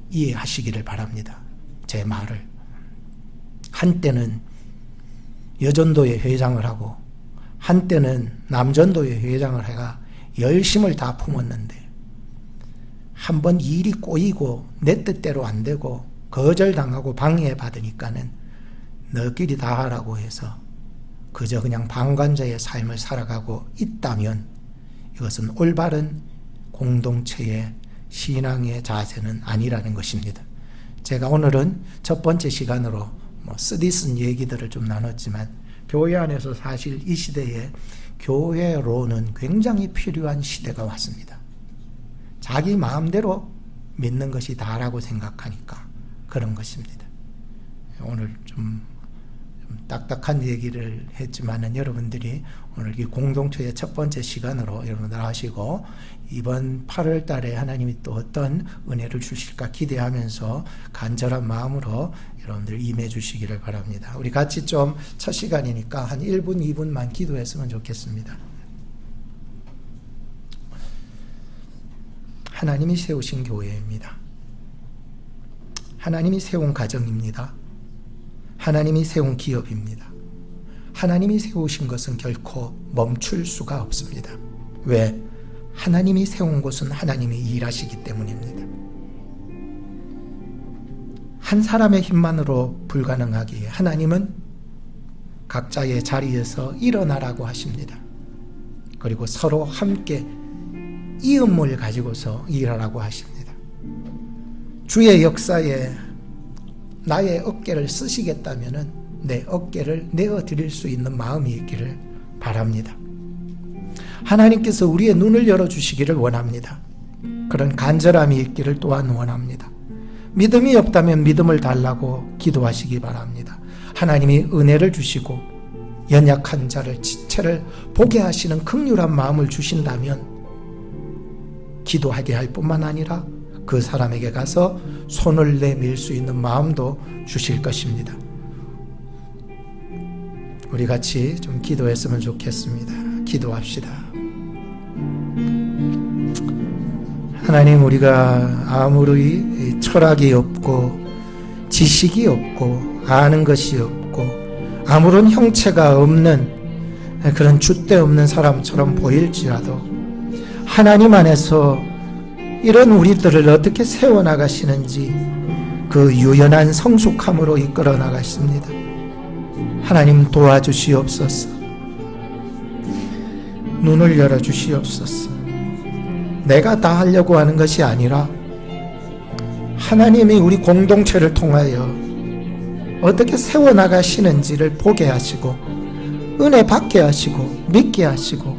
이해하시기를 바랍니다. 제 말을. 한때는 여전도의 회장을 하고 한때는 남전도의 회장을 해가 열심을 다 품었는데, 한번 일이 꼬이고 내 뜻대로 안 되고 거절당하고 방해받으니까는 너끼리 다 하라고 해서 그저 그냥 방관자의 삶을 살아가고 있다면 이것은 올바른 공동체의 신앙의 자세는 아니라는 것입니다. 제가 오늘은 첫 번째 시간으로 쓰디쓴 얘기들을 좀 나눴지만 교회 안에서 사실 이 시대에 교회로는 굉장히 필요한 시대가 왔습니다. 자기 마음대로 믿는 것이 다라고 생각하니까 그런 것입니다. 오늘 좀 딱딱한 얘기를 했지만은 여러분들이 오늘 이 공동체의 첫 번째 시간으로 여러분들 하시고 이번 8월 달에 하나님이 또 어떤 은혜를 주실까 기대하면서 간절한 마음으로 여러분들 임해 주시기를 바랍니다. 우리 같이 좀 첫 시간이니까 한 1분, 2분만 기도했으면 좋겠습니다. 하나님이 세우신 교회입니다. 하나님이 세운 가정입니다. 하나님이 세운 기업입니다. 하나님이 세우신 것은 결코 멈출 수가 없습니다. 왜? 하나님이 세운 곳은 하나님이 일하시기 때문입니다. 한 사람의 힘만으로 불가능하기에 하나님은 각자의 자리에서 일어나라고 하십니다. 그리고 서로 함께 이음을 가지고서 일하라고 하십니다. 주의 역사에 나의 어깨를 쓰시겠다면 내 어깨를 내어드릴 수 있는 마음이 있기를 바랍니다. 하나님께서 우리의 눈을 열어주시기를 원합니다. 그런 간절함이 있기를 또한 원합니다. 믿음이 없다면 믿음을 달라고 기도하시기 바랍니다. 하나님이 은혜를 주시고 연약한 자를 지체를 보게 하시는 긍휼한 마음을 주신다면 기도하게 할 뿐만 아니라 그 사람에게 가서 손을 내밀 수 있는 마음도 주실 것입니다. 우리 같이 좀 기도했으면 좋겠습니다. 기도합시다. 하나님, 우리가 아무리 철학이 없고 지식이 없고 아는 것이 없고 아무런 형체가 없는 그런 줏대 없는 사람처럼 보일지라도 하나님 안에서 이런 우리들을 어떻게 세워나가시는지 그 유연한 성숙함으로 이끌어 나가십니다. 하나님 도와주시옵소서. 눈을 열어주시옵소서. 내가 다 하려고 하는 것이 아니라 하나님이 우리 공동체를 통하여 어떻게 세워나가시는지를 보게 하시고 은혜 받게 하시고 믿게 하시고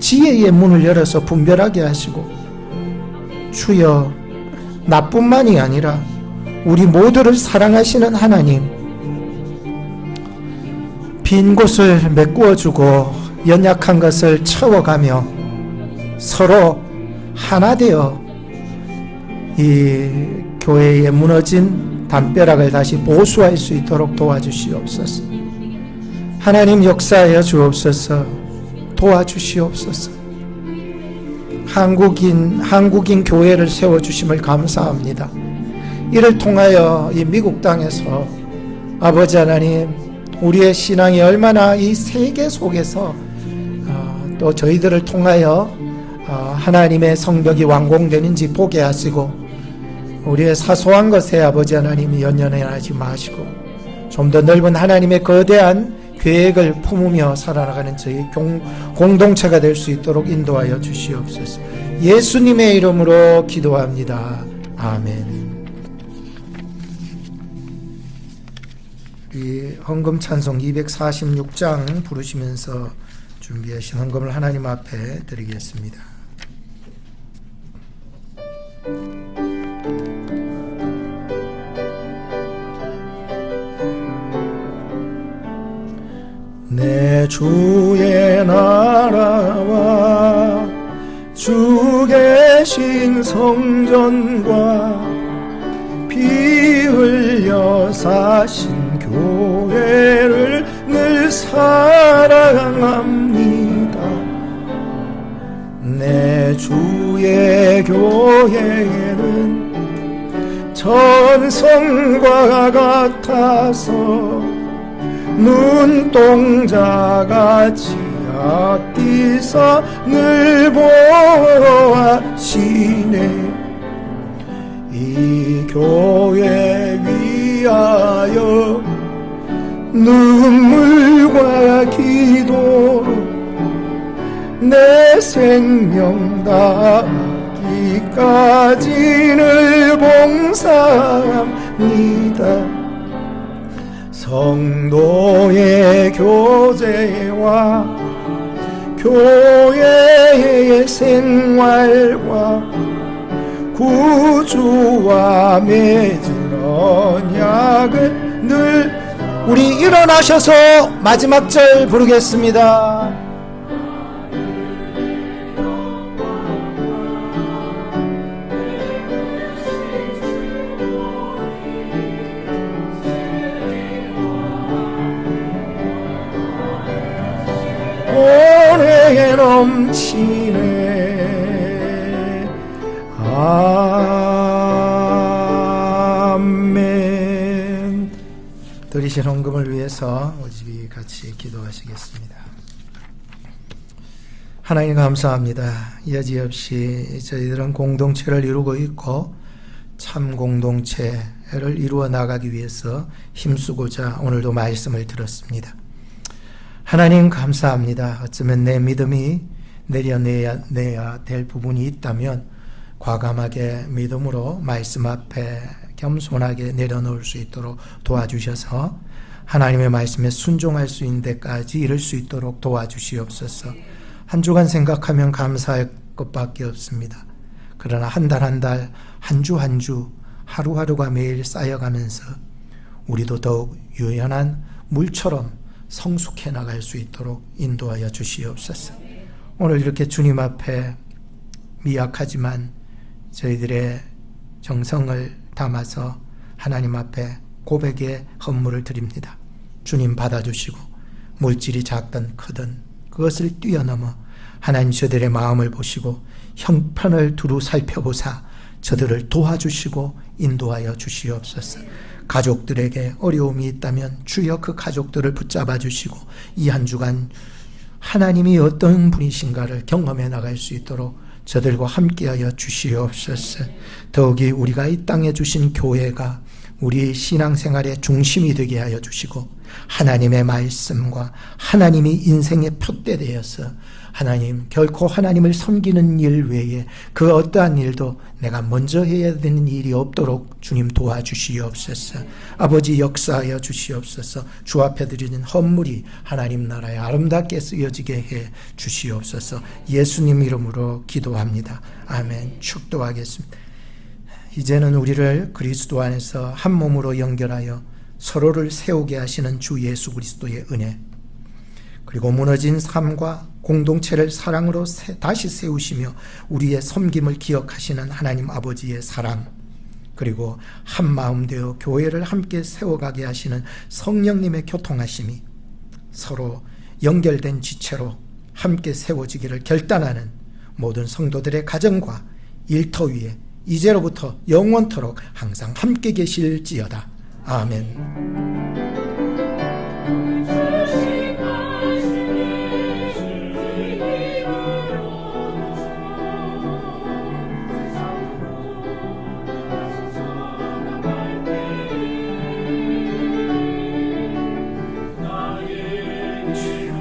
지혜의 문을 열어서 분별하게 하시고 주여, 나뿐만이 아니라 우리 모두를 사랑하시는 하나님, 빈 곳을 메꾸어주고 연약한 것을 채워가며 서로 하나 되어 이 교회의 무너진 담벼락을 다시 보수할 수 있도록 도와주시옵소서. 하나님 역사하여 주옵소서. 도와주시옵소서. 한국인 교회를 세워주심을 감사합니다. 이를 통하여 이 미국 땅에서 아버지 하나님, 우리의 신앙이 얼마나 이 세계 속에서 또 저희들을 통하여 하나님의 성벽이 완공되는지 보게 하시고 우리의 사소한 것에 아버지 하나님이 연연하지 마시고 좀 더 넓은 하나님의 거대한 계획을 품으며 살아나가는 저희 공동체가 될 수 있도록 인도하여 주시옵소서. 예수님의 이름으로 기도합니다. 아멘. 이 헌금 찬송 246장 부르시면서 준비하신 헌금을 하나님 앞에 드리겠습니다. 내 주의 나라와 주 계신 성전과 피 흘려 사신 교회를 늘 사랑합니다. 내 주의 교회는 전성과 같아서 눈동자같이 아끼사 늘 보호하시네. 이 교회 위하여 눈물과 기도로 내 생명 다하기까지 늘 봉사합니다. 성도의 교제와 교회의 생활과 구주와 맺은 언약을 늘 우리 일어나셔서 마지막 절 부르겠습니다. 오래 넘치네. 아멘. 드리신 헌금을 위해서 우리 같이 기도하시겠습니다. 하나님 감사합니다. 여지없이 저희들은 공동체를 이루고 있고 참 공동체를 이루어 나가기 위해서 힘쓰고자 오늘도 말씀을 들었습니다. 하나님 감사합니다. 어쩌면 내 믿음이 내려내야 될 부분이 있다면 과감하게 믿음으로 말씀 앞에 겸손하게 내려놓을 수 있도록 도와주셔서 하나님의 말씀에 순종할 수 있는 데까지 이를 수 있도록 도와주시옵소서. 한 주간 생각하면 감사할 것밖에 없습니다. 그러나 한 달 한 달, 한 주 한 주, 하루하루가 매일 쌓여가면서 우리도 더욱 유연한 물처럼 성숙해 나갈 수 있도록 인도하여 주시옵소서. 오늘 이렇게 주님 앞에 미약하지만 저희들의 정성을 담아서 하나님 앞에 고백의 헌물을 드립니다. 주님 받아주시고 물질이 작든 크든 그것을 뛰어넘어 하나님 저들의 마음을 보시고 형편을 두루 살펴보사 저들을 도와주시고 인도하여 주시옵소서. 가족들에게 어려움이 있다면 주여 그 가족들을 붙잡아 주시고 이 한 주간 하나님이 어떤 분이신가를 경험해 나갈 수 있도록 저들과 함께하여 주시옵소서. 더욱이 우리가 이 땅에 주신 교회가 우리 신앙생활의 중심이 되게 하여 주시고 하나님의 말씀과 하나님이 인생의 표대되어서 하나님 결코 하나님을 섬기는 일 외에 그 어떠한 일도 내가 먼저 해야 되는 일이 없도록 주님 도와주시옵소서. 아버지 역사하여 주시옵소서. 주 앞에 드리는 헌물이 하나님 나라에 아름답게 쓰여지게 해 주시옵소서. 예수님 이름으로 기도합니다. 아멘. 축도하겠습니다. 이제는 우리를 그리스도 안에서 한 몸으로 연결하여 서로를 세우게 하시는 주 예수 그리스도의 은혜, 그리고 무너진 삶과 공동체를 사랑으로 다시 세우시며 우리의 섬김을 기억하시는 하나님 아버지의 사랑, 그리고 한 마음 되어 교회를 함께 세워가게 하시는 성령님의 교통하심이 서로 연결된 지체로 함께 세워지기를 결단하는 모든 성도들의 가정과 일터 위에 이제로부터 영원토록 항상 함께 계실지어다. 아멘. 주여